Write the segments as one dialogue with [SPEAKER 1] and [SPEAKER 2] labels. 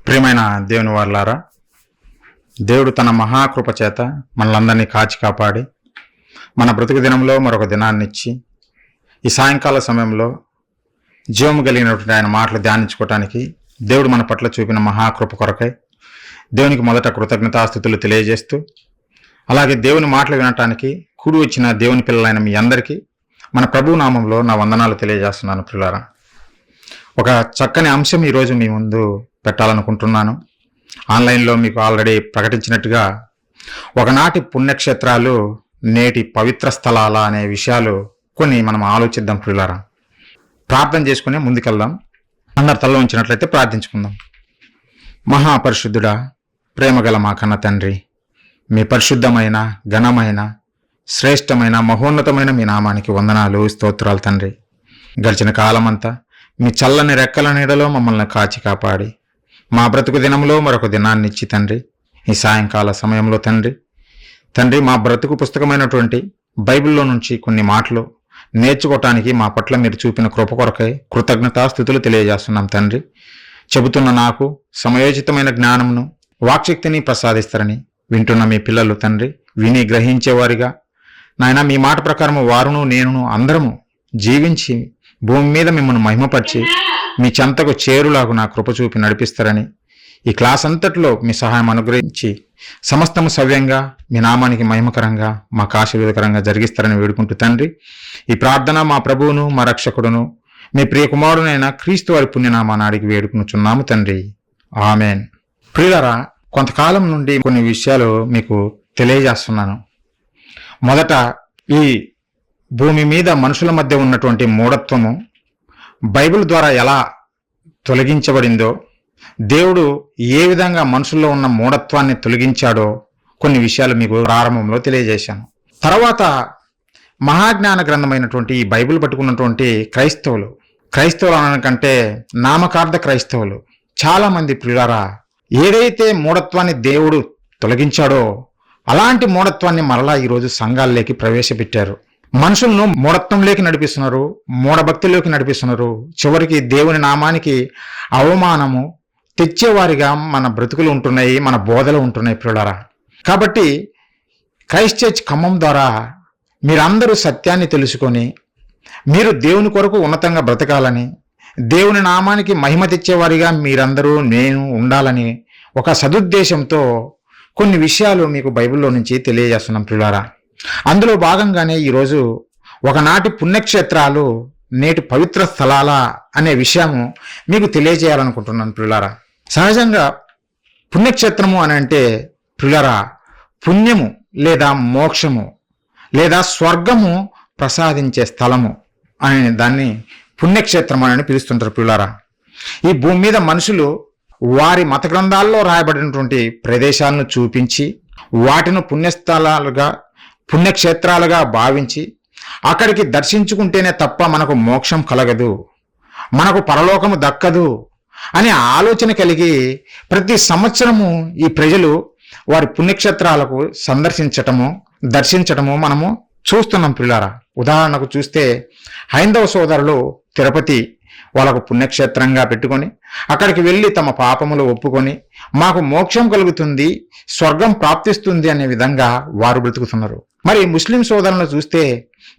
[SPEAKER 1] ప్రియమైన దేవుని వారలారా, దేవుడు తన మహాకృప చేత మనలందరినీ కాచి కాపాడి మన బ్రతుకు దినంలో మరొక దినాన్నిచ్చి ఈ సాయంకాల సమయంలో జీవము కలిగినటువంటి ఆయన మాటలు ధ్యానించుకోవటానికి దేవుడు మన పట్ల చూపిన మహాకృప కొరకై దేవునికి మొదట కృతజ్ఞతాస్తుతులు తెలియజేస్తూ, అలాగే దేవుని మాటలు వినటానికి కూడి వచ్చిన దేవుని పిల్లలైన మీ అందరికీ మన ప్రభు నామంలో నా వందనాలు తెలియజేస్తున్నాను. ప్రియులారా, ఒక చక్కని అంశం ఈరోజు మీ ముందు పెట్టాలనుకుంటున్నాను. ఆన్లైన్లో మీకు ఆల్రెడీ ప్రకటించినట్టుగా ఒకనాటి పుణ్యక్షేత్రాలు నేటి పవిత్ర స్థలాల అనే విషయాలు కొన్ని మనం ఆలోచిద్దాం. ప్రియులారా, ప్రార్థన చేసుకుని ముందుకెళ్దాం. అందరు తల్ల ఉంచినట్లయితే ప్రార్థించుకుందాం. మహాపరిశుద్ధుడా, ప్రేమగల మా కన్న తండ్రి, మీ పరిశుద్ధమైన, ఘనమైన, శ్రేష్టమైన, మహోన్నతమైన మీ నామానికి వందనాలు, స్తోత్రాలు తండ్రి. గడిచిన కాలమంతా మీ చల్లని రెక్కల నీడలో మమ్మల్ని కాచి కాపాడి మా బ్రతుకు దినంలో మరొక దినాన్ని ఇచ్చి తండ్రి, ఈ సాయంకాల సమయంలో తండ్రి మా బ్రతుకు పుస్తకమైనటువంటి బైబిల్లో నుంచి కొన్ని మాటలు నేర్చుకోవటానికి మా పట్ల మీరు చూపిన కృప కొరకై కృతజ్ఞతాస్తుతులు తెలియజేస్తున్నాం తండ్రి. చెబుతున్న నాకు సమయోచితమైన జ్ఞానమును, వాక్శక్తిని ప్రసాదిస్తారని వింటున్న మీ పిల్లలు తండ్రి విని గ్రహించేవారిగా నాయన, మీ మాట ప్రకారము వారును నేనును అందరము జీవించి భూమి మీద మిమ్మల్ని మహిమపరిచి మీ చెంతకు చేరులాగు నా కృప చూపి నడిపిస్తారని, ఈ క్లాస్ అంతట్లో మీ సహాయం అనుగ్రహించి సమస్తము సవ్యంగా మీ నామానికి మహిమకరంగా మాకు ఆశీర్వాదకరంగా జరిగిస్తారని వేడుకుంటూ తండ్రి, ఈ ప్రార్థన మా ప్రభువును మా రక్షకుడును మీ ప్రియ కుమారునైన క్రీస్తు వారి పుణ్యనామాన్ని అడిగి వేడుకునుచున్నాము తండ్రి, ఆమెన్. ప్రియులారా, కొంతకాలం నుండి కొన్ని విషయాలు మీకు తెలియజేస్తున్నాను. మొదట, ఈ భూమి మీద మనుషుల మధ్య ఉన్నటువంటి మూఢత్వము బైబిల్ ద్వారా ఎలా తొలగించబడిందో, దేవుడు ఏ విధంగా మనుషుల్లో ఉన్న మూఢత్వాన్ని తొలగించాడో కొన్ని విషయాలు మీకు ప్రారంభంలో తెలియజేశాను. తర్వాత మహాజ్ఞాన గ్రంథమైనటువంటి ఈ బైబిల్ పట్టుకున్నటువంటి క్రైస్తవులు అనకంటే నామకార్థ క్రైస్తవులు చాలామంది ప్రియులారా, ఏదైతే మూఢత్వాన్ని దేవుడు తొలగించాడో అలాంటి మూఢత్వాన్ని మరలా ఈరోజు సంఘాల్లోకి ప్రవేశపెట్టారు. మనుషులను మూఢత్వంలోకి నడిపిస్తున్నారు, మూఢభక్తిలోకి నడిపిస్తున్నారు. చివరికి దేవుని నామానికి అవమానము తెచ్చేవారిగా మన బ్రతుకులు ఉంటున్నాయి, మన బోధలు ఉంటున్నాయి ప్రియులారా. కాబట్టి క్రైస్ట్ చర్చ్ ఖమ్మం ద్వారా మీరందరూ సత్యాన్ని తెలుసుకొని మీరు దేవుని కొరకు ఉన్నతంగా బ్రతకాలని, దేవుని నామానికి మహిమ తెచ్చేవారిగా మీరందరూ నేను ఉండాలని ఒక సదుద్దేశంతో కొన్ని విషయాలు మీకు బైబిల్లో నుంచి తెలియజేస్తున్నాం ప్రియులారా. అందులో భాగంగానే ఈరోజు ఒకనాటి పుణ్యక్షేత్రాలు నేటి పవిత్ర స్థలాల అనే విషయము మీకు తెలియజేయాలనుకుంటున్నాను ప్రియులారా. సహజంగా పుణ్యక్షేత్రము అని అంటే ప్రియులారా, పుణ్యము లేదా మోక్షము లేదా స్వర్గము ప్రసాదించే స్థలము అనే దాన్ని పుణ్యక్షేత్రం అని పిలుస్తుంటారు ప్రియులారా. ఈ భూమి మీద మనుషులు వారి మత గ్రంథాల్లో రాయబడినటువంటి ప్రదేశాలను చూపించి వాటిని పుణ్యస్థలాలుగా, పుణ్యక్షేత్రాలుగా భావించి అక్కడికి దర్శించుకుంటేనే తప్ప మనకు మోక్షం కలగదు, మనకు పరలోకము దక్కదు అనే ఆలోచన కలిగి ప్రతి సంవత్సరము ఈ ప్రజలు వారి పుణ్యక్షేత్రాలకు దర్శించటము మనము చూస్తున్నాం పిల్లారా. ఉదాహరణకు చూస్తే హైందవ సోదరులు తిరుపతి వాళ్ళకు పుణ్యక్షేత్రంగా పెట్టుకొని అక్కడికి వెళ్ళి తమ పాపములు ఒప్పుకొని మాకు మోక్షం కలుగుతుంది, స్వర్గం ప్రాప్తిస్తుంది అనే విధంగా వారు బ్రతుకుతున్నారు. మరి ముస్లిం సోదరులను చూస్తే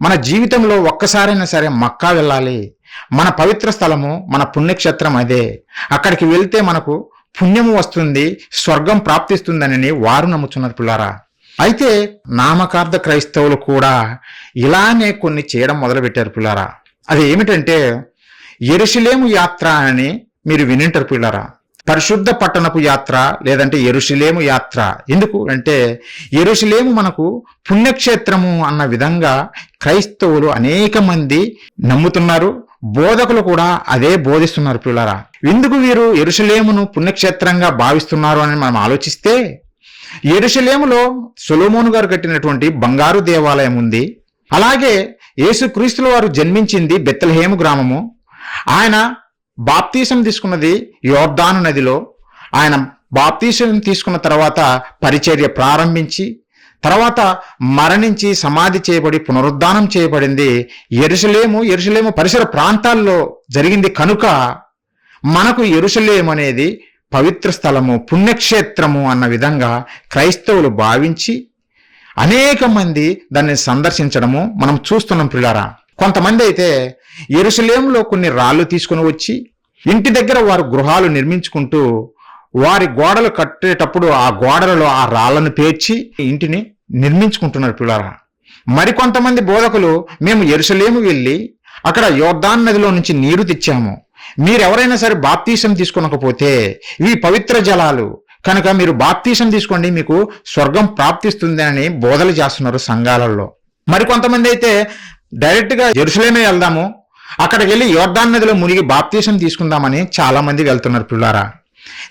[SPEAKER 1] మన జీవితంలో ఒక్కసారైనా సరే మక్కా వెళ్ళాలి, మన పవిత్ర స్థలము, మన పుణ్యక్షేత్రం అదే, అక్కడికి వెళ్తే మనకు పుణ్యము వస్తుంది, స్వర్గం ప్రాప్తిస్తుందని వారు నమ్ముతున్నారు పిల్లారా. అయితే నామకార్థ క్రైస్తవులు కూడా ఇలానే కొన్ని చేయడం మొదలుపెట్టారు పిల్లారా. అది ఏమిటంటే యెరూషలేము యాత్ర అని మీరు వినింటారు పిల్లారా. పరిశుద్ధ పట్టణపు యాత్ర లేదంటే యెరూషలేము యాత్ర. ఎందుకు అంటే యెరూషలేము మనకు పుణ్యక్షేత్రము అన్న విధంగా క్రైస్తవులు అనేక మంది నమ్ముతున్నారు, బోధకులు కూడా అదే బోధిస్తున్నారు పిల్లారా. ఎందుకు వీరు యెరూషలేమును పుణ్యక్షేత్రంగా భావిస్తున్నారు అని మనం ఆలోచిస్తే, యెరూషలేములో సొలొమోను గారు కట్టినటువంటి బంగారు దేవాలయం ఉంది. అలాగే యేసుక్రీస్తుల వారు జన్మించింది బెత్లెహేము గ్రామము. ఆయన బాప్తీసం తీసుకున్నది యోర్దాను నదిలో. ఆయన బాప్తీసం తీసుకున్న తర్వాత పరిచర్య ప్రారంభించి తర్వాత మరణించి సమాధి చేయబడి పునరుద్ధానం చేయబడింది యెరూషలేము పరిసర ప్రాంతాల్లో జరిగింది. కనుక మనకు యెరూషలేము అనేది పవిత్ర స్థలము, పుణ్యక్షేత్రము అన్న విధంగా క్రైస్తవులు భావించి అనేక మంది దాన్ని సందర్శించడము మనం చూస్తున్నాం ప్రియులారా. కొంతమంది అయితే యెరూషలేములో కొన్ని రాళ్ళు తీసుకుని వచ్చి ఇంటి దగ్గర వారు గృహాలు నిర్మించుకుంటూ వారి గోడలు కట్టేటప్పుడు ఆ గోడలలో ఆ రాళ్లను పేర్చి ఇంటిని నిర్మించుకుంటున్నారు ప్రియులారా. మరికొంతమంది బోధకులు మేము యెరూషలేము వెళ్ళి అక్కడ యోర్దాను నదిలో నుంచి నీరు తెచ్చాము, మీరెవరైనా సరే బాప్తీసం తీసుకొనకపోతే ఇవి పవిత్ర జలాలు కనుక మీరు బాప్తీసం తీసుకోండి, మీకు స్వర్గం ప్రాప్తిస్తుంది అని బోధలు చేస్తున్నారు సంఘాలలో. మరికొంతమంది అయితే డైరెక్ట్గా యెరూషలేమే వెళ్దాము, అక్కడికి వెళ్ళి యోర్దాను నదిలో మునిగి బాప్తీసం తీసుకుందామని చాలా మంది వెళ్తున్నారు పిల్లారా.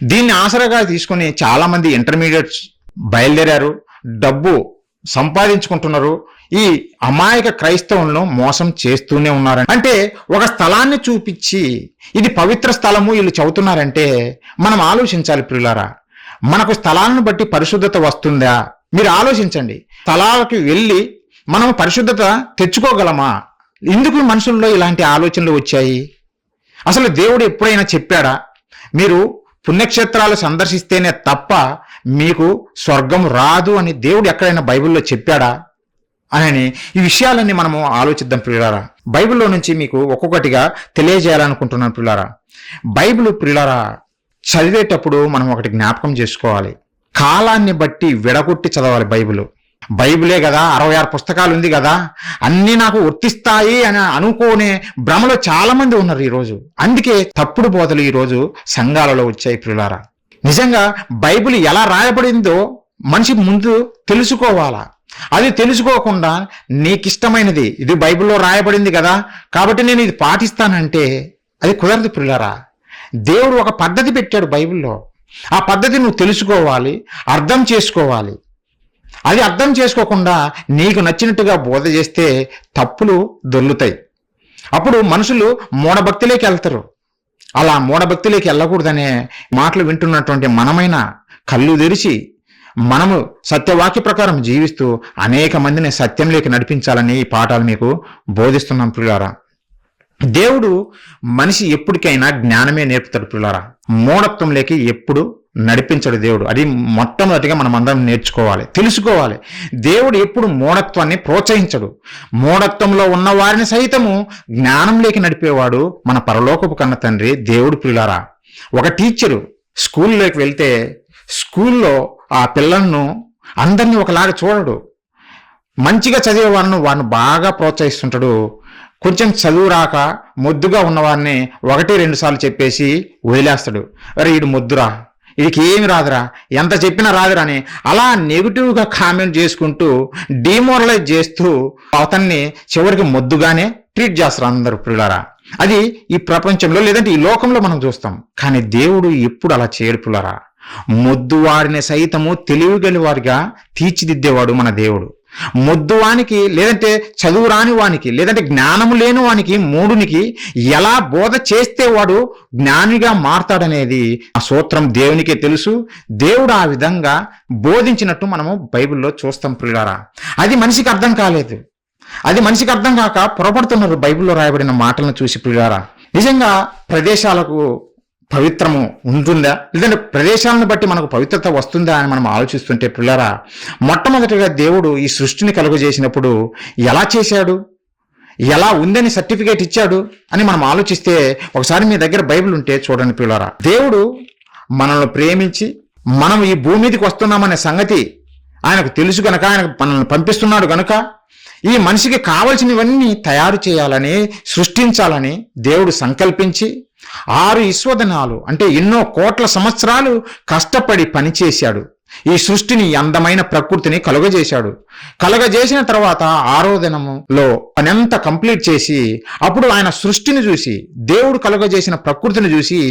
[SPEAKER 1] దీన్ని ఆసరాగా తీసుకుని చాలా మంది ఇంటర్మీడియట్స్ బయలుదేరారు, డబ్బు సంపాదించుకుంటున్నారు, ఈ అమాయక క్రైస్తవులను మోసం చేస్తూనే ఉన్నారు. అంటే ఒక స్థలాన్ని చూపించి ఇది పవిత్ర స్థలము వీళ్ళు చెబుతున్నారంటే మనం ఆలోచించాలి ప్రియులారా. మనకు స్థలాలను బట్టి పరిశుద్ధత వస్తుందా? మీరు ఆలోచించండి. స్థలాలకు వెళ్ళి మనం పరిశుద్ధత తెచ్చుకోగలమా? ఎందుకు మనుషుల్లో ఇలాంటి ఆలోచనలు వచ్చాయి? అసలు దేవుడు ఎప్పుడైనా చెప్పాడా మీరు పుణ్యక్షేత్రాలు సందర్శిస్తేనే తప్ప మీకు స్వర్గం రాదు అని దేవుడు ఎక్కడైనా బైబిల్లో చెప్పాడా అని ఈ విషయాలన్నీ మనము ఆలోచిద్దాం ప్రియులారా. బైబిల్లో నుంచి మీకు ఒక్కొక్కటిగా తెలియజేయాలనుకుంటున్నాను ప్రియులారా. బైబిల్ ప్రియులారా చదివేటప్పుడు మనం ఒకటి జ్ఞాపకం చేసుకోవాలి, కాలాన్ని బట్టి విడగొట్టి చదవాలి. బైబిలే కదా, 66 పుస్తకాలు ఉంది కదా, అన్నీ నాకు వర్తిస్తాయి అని అనుకోనే భ్రమలో చాలా మంది ఉన్నారు ఈరోజు. అందుకే తప్పుడు బోధలు ఈరోజు సంఘాలలో వచ్చాయి ప్రియులారా. నిజంగా బైబిల్ ఎలా రాయబడిందో మనిషి ముందు తెలుసుకోవాలా. అది తెలుసుకోకుండా నీకిష్టమైనది ఇది బైబిల్లో రాయబడింది కదా కాబట్టి నేను ఇది పాటిస్తానంటే అది కుదరదు ప్రియులారా. దేవుడు ఒక పద్ధతి పెట్టాడు బైబిల్లో, ఆ పద్ధతి నువ్వు తెలుసుకోవాలి, అర్థం చేసుకోవాలి. అది అర్థం చేసుకోకుండా నీకు నచ్చినట్టుగా బోధ చేస్తే తప్పులు దొర్లుతాయి. అప్పుడు మనుషులు మూఢభక్తిలోకి వెళ్తారు. అలా మూఢభక్తిలోకి వెళ్ళకూడదనే మాటలు వింటున్నటువంటి మనమైన కళ్ళు తెరిచి మనము సత్యవాక్య ప్రకారం జీవిస్తూ అనేక మందిని సత్యంలోకి నడిపించాలని ఈ పాఠాలు మీకు బోధిస్తున్నాం ప్రియులారా. దేవుడు మనిషి ఎప్పటికైనా జ్ఞానమే నేర్పుతాడు ప్రియులారా, మూఢత్వంలోకి ఎప్పుడు నడిపించడు దేవుడు. అది మొట్టమొదటిగా మనం అందరం నేర్చుకోవాలి, తెలుసుకోవాలి. దేవుడు ఎప్పుడు మూఢత్వాన్ని ప్రోత్సహించడు. మూఢత్వంలో ఉన్న వారిని సైతము జ్ఞానంలోకి నడిపేవాడు మన పరలోకపు కన్న తండ్రి దేవుడు ప్రియులారా. ఒక టీచరు స్కూల్లోకి వెళ్తే స్కూల్లో ఆ పిల్లలను అందరినీ ఒకలాగా చూడడు. మంచిగా చదివే వారిని బాగా ప్రోత్సహిస్తుంటాడు. కొంచెం చదువు రాక మొద్దుగా ఉన్నవారిని 1-2 సార్లు చెప్పేసి వదిలేస్తాడు. అరే వీడు మొద్దురా, వీడికి ఏమి రాదురా, ఎంత చెప్పినా రాదురా అని అలా నెగిటివ్గా కామెంట్ చేసుకుంటూ డిమోరలైజ్ చేస్తూ అతన్ని చివరికి మొద్దుగానే ట్రీట్ చేస్తారు అందరూ ప్రియులారా. అది ఈ ప్రపంచంలో లేదంటే ఈ లోకంలో మనం చూస్తాం. కానీ దేవుడు ఎప్పుడు అలా చేయడు ప్రియులారా. మొద్దువారిని సైతము తెలివిగలి వారిగా తీర్చిదిద్దేవాడు మన దేవుడు. మొద్దువానికి లేదంటే చదువు రాని వానికి లేదంటే జ్ఞానము లేని వానికి మూడునికి ఎలా బోధ చేస్తే వాడు జ్ఞానిగా మారతాడనేది ఆ సూత్రం దేవునికే తెలుసు. దేవుడు ఆ విధంగా బోధించినట్టు మనము బైబిల్లో చూస్తాం ప్రియులారా. అది మనిషికి అర్థం కాలేదు. అది మనిషికి అర్థం కాక పొరపడుతున్నారు బైబిల్లో రాయబడిన మాటలను చూసి ప్రియులారా. నిజంగా ప్రదేశాలకు పవిత్రము ఉంటుందా లేదంటే ప్రదేశాలను బట్టి మనకు పవిత్రత వస్తుందా అని మనం ఆలోచిస్తుంటే పిల్లరా, మొట్టమొదటిగా దేవుడు ఈ సృష్టిని కలుగజేసినప్పుడు ఎలా చేశాడు, ఎలా ఉందని సర్టిఫికేట్ ఇచ్చాడు అని మనం ఆలోచిస్తే ఒకసారి మీ దగ్గర బైబిల్ ఉంటే చూడండి పిల్లరా. దేవుడు మనల్ని ప్రేమించి మనం ఈ భూమి మీదకి వస్తున్నామనే సంగతి ఆయనకు తెలుసు గనక ఆయన మనల్ని పంపిస్తున్నాడు గనుక ఈ మనిషికి కావలసినవన్నీ తయారు చేయాలని సృష్టించాలని దేవుడు సంకల్పించి 6 విశ్వదినాలు అంటే ఎన్నో కోట్ల సంవత్సరాలు కష్టపడి పనిచేశాడు. ఈ సృష్టిని అందమైన ప్రకృతిని కలుగజేశాడు. కలుగజేసిన తర్వాత 6వ దినములో పనంతా కంప్లీట్ చేసి అప్పుడు ఆయన సృష్టిని చూసి దేవుడు కలుగజేసిన ప్రకృతిని చూసి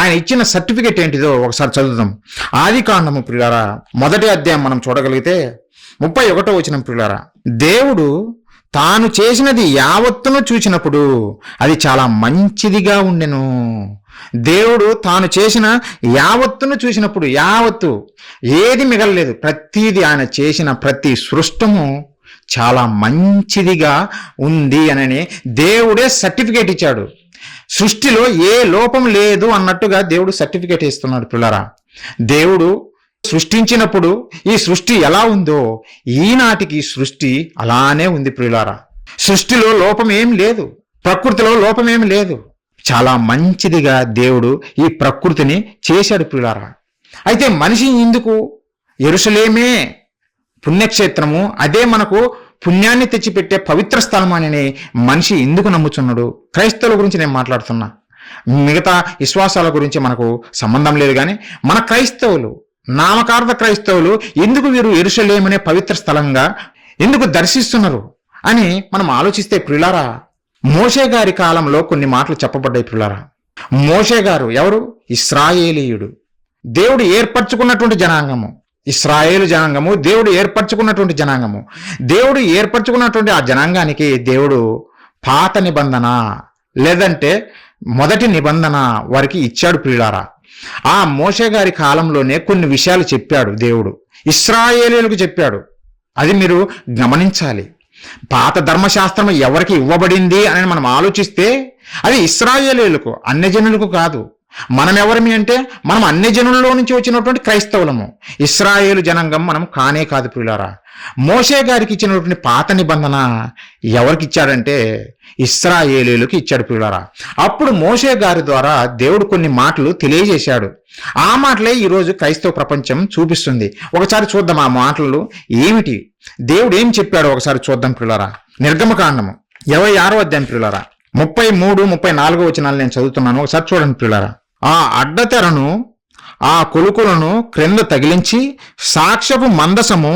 [SPEAKER 1] ఆయన ఇచ్చిన సర్టిఫికేట్ ఏంటిదో ఒకసారి చదువుదాం. ఆదికాండము ప్రియులారా 1వ అధ్యాయం మనం చూడగలిగితే 31వ వచనం ప్రియులారా, దేవుడు తాను చేసినది యావత్తును చూచినప్పుడు అది చాలా మంచిదిగా ఉండెను. దేవుడు తాను చేసిన యావత్తును చూసినప్పుడు యావత్తు ఏది మిగలలేదు, ప్రతిదీ ఆయన చేసిన ప్రతి సృష్టము చాలా మంచిదిగా ఉంది అని దేవుడే సర్టిఫికేట్ ఇచ్చాడు. సృష్టిలో ఏ లోపం లేదు అన్నట్టుగా దేవుడు సర్టిఫికేట్ ఇస్తున్నాడు పిల్లరా. దేవుడు సృష్టించినప్పుడు ఈ సృష్టి ఎలా ఉందో ఈనాటికి సృష్టి అలానే ఉంది ప్రియులారా. సృష్టిలో లోపం ఏం లేదు, ప్రకృతిలో లోపం ఏం లేదు. చాలా మంచిదిగా దేవుడు ఈ ప్రకృతిని చేశాడు ప్రియులారా. అయితే మనిషి ఇందుకు యెరూషలేమే పుణ్యక్షేత్రము, అదే మనకు పుణ్యాన్ని తెచ్చిపెట్టే పవిత్ర స్థలం అని మనిషి ఎందుకు నమ్ముచున్నాడు? క్రైస్తవుల గురించి నేను మాట్లాడుతున్నా, మిగతా విశ్వాసాల గురించి మనకు సంబంధం లేదు. కానీ మన క్రైస్తవులు, నామకార్థ క్రైస్తవులు ఎందుకు వీరు యెరూషలేమనే పవిత్ర స్థలంగా ఎందుకు దర్శిస్తున్నారు అని మనం ఆలోచిస్తే ప్రియులారా, మోషే గారి కాలంలో కొన్ని మాటలు చెప్పబడ్డాయి ప్రియులారా. మోషే గారు ఎవరు? ఇశ్రాయేలీయుడు, దేవుడు ఏర్పరచుకున్నటువంటి జనాంగము. ఇశ్రాయేలు జనాంగము దేవుడు ఏర్పరచుకున్నటువంటి జనాంగము. దేవుడు ఏర్పరచుకున్నటువంటి ఆ జనాంగానికి దేవుడు పాత నిబంధన లేదంటే మొదటి నిబంధన వారికి ఇచ్చాడు ప్రియులారా. ఆ మోషే గారి కాలంలోనే కొన్ని విషయాలు చెప్పాడు దేవుడు, ఇశ్రాయేలీయులకు చెప్పాడు. అది మీరు గమనించాలి. పాత ధర్మశాస్త్రం ఎవరికి ఇవ్వబడింది అని మనం ఆలోచిస్తే అది ఇశ్రాయేలీయులకు, అన్యజనులకు కాదు. మనం ఎవరమి అంటే మనం అన్యజనుల్లో నుంచి వచ్చినటువంటి క్రైస్తవులము, ఇశ్రాయేలు జనాంగం మనం కానే కాదు ప్రియులారా. మోషే గారికి ఇచ్చినటువంటి పాత నిబంధన ఎవరికి ఇచ్చాడంటే ఇశ్రాయేలీయులకు ఇచ్చాడు ప్రియులారా. అప్పుడు మోషే గారి ద్వారా దేవుడు కొన్ని మాటలు తెలియజేశాడు. ఆ మాటలే ఈరోజు క్రైస్తవ ప్రపంచం చూపిస్తుంది. ఒకసారి చూద్దాం ఆ మాటలు ఏమిటి, దేవుడు ఏం చెప్పాడో ఒకసారి చూద్దాం ప్రియులారా. నిర్గమకాండము 26వ అధ్యాయం ప్రియులారా, 33, 34 వచనాలు నేను చదువుతున్నాను, ఒకసారి చూడండి ప్రియులారా. ఆ అడ్డతెరను ఆ కొలుకులను క్రింద తగిలించి సాక్ష్యపు మందసము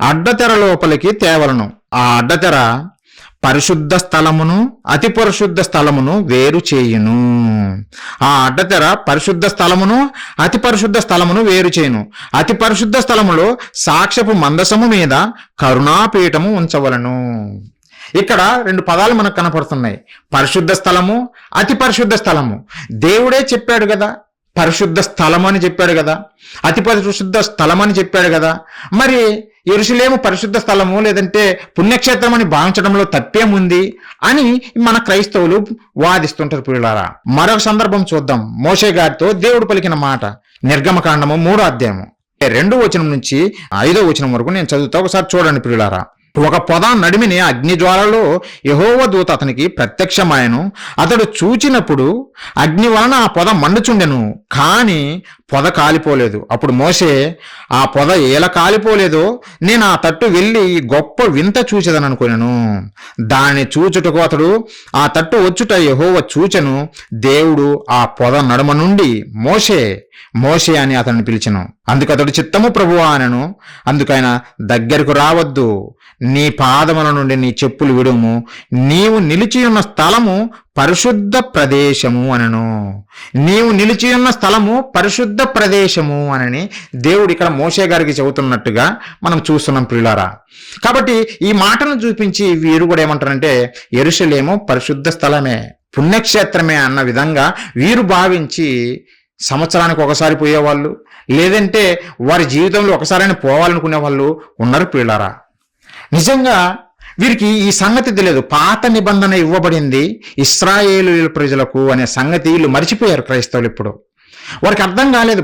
[SPEAKER 1] అడ్డతెర లోపలికి తేవలను. ఆ అడ్డతెర పరిశుద్ధ స్థలమును అతి పరిశుద్ధ స్థలమును వేరు చేయును. ఆ అడ్డతెర పరిశుద్ధ స్థలమును అతి పరిశుద్ధ స్థలమును వేరు చేయును. అతి పరిశుద్ధ స్థలములో సాక్ష్యపు మందసము మీద కరుణాపీఠము ఉంచవలను. ఇక్కడ 2 పదాలు మనకు కనపడుతున్నాయి, పరిశుద్ధ స్థలము, అతి పరిశుద్ధ స్థలము. దేవుడే చెప్పాడు కదా పరిశుద్ధ స్థలము అని చెప్పాడు కదా, అతి పరిశుద్ధ స్థలం అని చెప్పాడు కదా. మరి యెరూషలేము పరిశుద్ధ స్థలము లేదంటే పుణ్యక్షేత్రం అని భావించడంలో తప్పేముంది అని మన క్రైస్తవులు వాదిస్తుంటారు ప్రియులారా. మరొక సందర్భం చూద్దాం. మోషే గారితో దేవుడు పలికిన మాట, నిర్గమకాండము 3వ అధ్యాయము 2వ వచనం నుంచి 5వ వచనం వరకు నేను చదువుతా, ఒకసారి చూడండి ప్రియులారా. ఒక పొద నడిమిని అగ్నిజ్వాలలో యెహోవా దూత అతనికి ప్రత్యక్షమాయను. అతడు చూచినప్పుడు అగ్ని వలన ఆ పొద మండుచుండెను, కానీ పొద కాలిపోలేదు. అప్పుడు మోషే, ఆ పొద ఎలా కాలిపోలేదో నేను ఆ తట్టు వెళ్ళి గొప్ప వింత చూచెదను అనుకున్నాను. దాన్ని చూచుటకు అతడు ఆ తట్టు వచ్చుట యెహోవా చూచెను. దేవుడు ఆ పొద నడుమ నుండి మోషే మోషే అని అతన్ని పిలిచెను. అందుకు అతడు చిత్తము ప్రభువా అనెను. అందుకైన దగ్గరకు రావద్దు, నీ పాదముల నుండి నీ చెప్పులు విడుము, నీవు నిలిచియున్న స్థలము పరిశుద్ధ ప్రదేశము అనను. నీవు నిలిచియున్న స్థలము పరిశుద్ధ ప్రదేశము అనని దేవుడు ఇక్కడ మోషే గారికి చెబుతున్నట్టుగా మనం చూస్తున్నాం ప్రియులారా. కాబట్టి ఈ మాటను చూపించి వీరు కూడా ఏమంటారంటే యెరూషలేము పరిశుద్ధ స్థలమే, పుణ్యక్షేత్రమే అన్న విధంగా వీరు భావించి సంవత్సరానికి ఒకసారి పోయేవాళ్ళు, లేదంటే వారి జీవితంలో ఒకసారైనా పోవాలనుకునే వాళ్ళు ఉన్నారు ప్రియులారా. నిజంగా వీరికి ఈ సంగతి తెలియదు. పాత నిబంధన ఇవ్వబడింది ఇశ్రాయేలు ప్రజలకు అనే సంగతి వీళ్ళు మర్చిపోయారు క్రైస్తవులు. ఇప్పుడు వారికి అర్థం కాలేదు,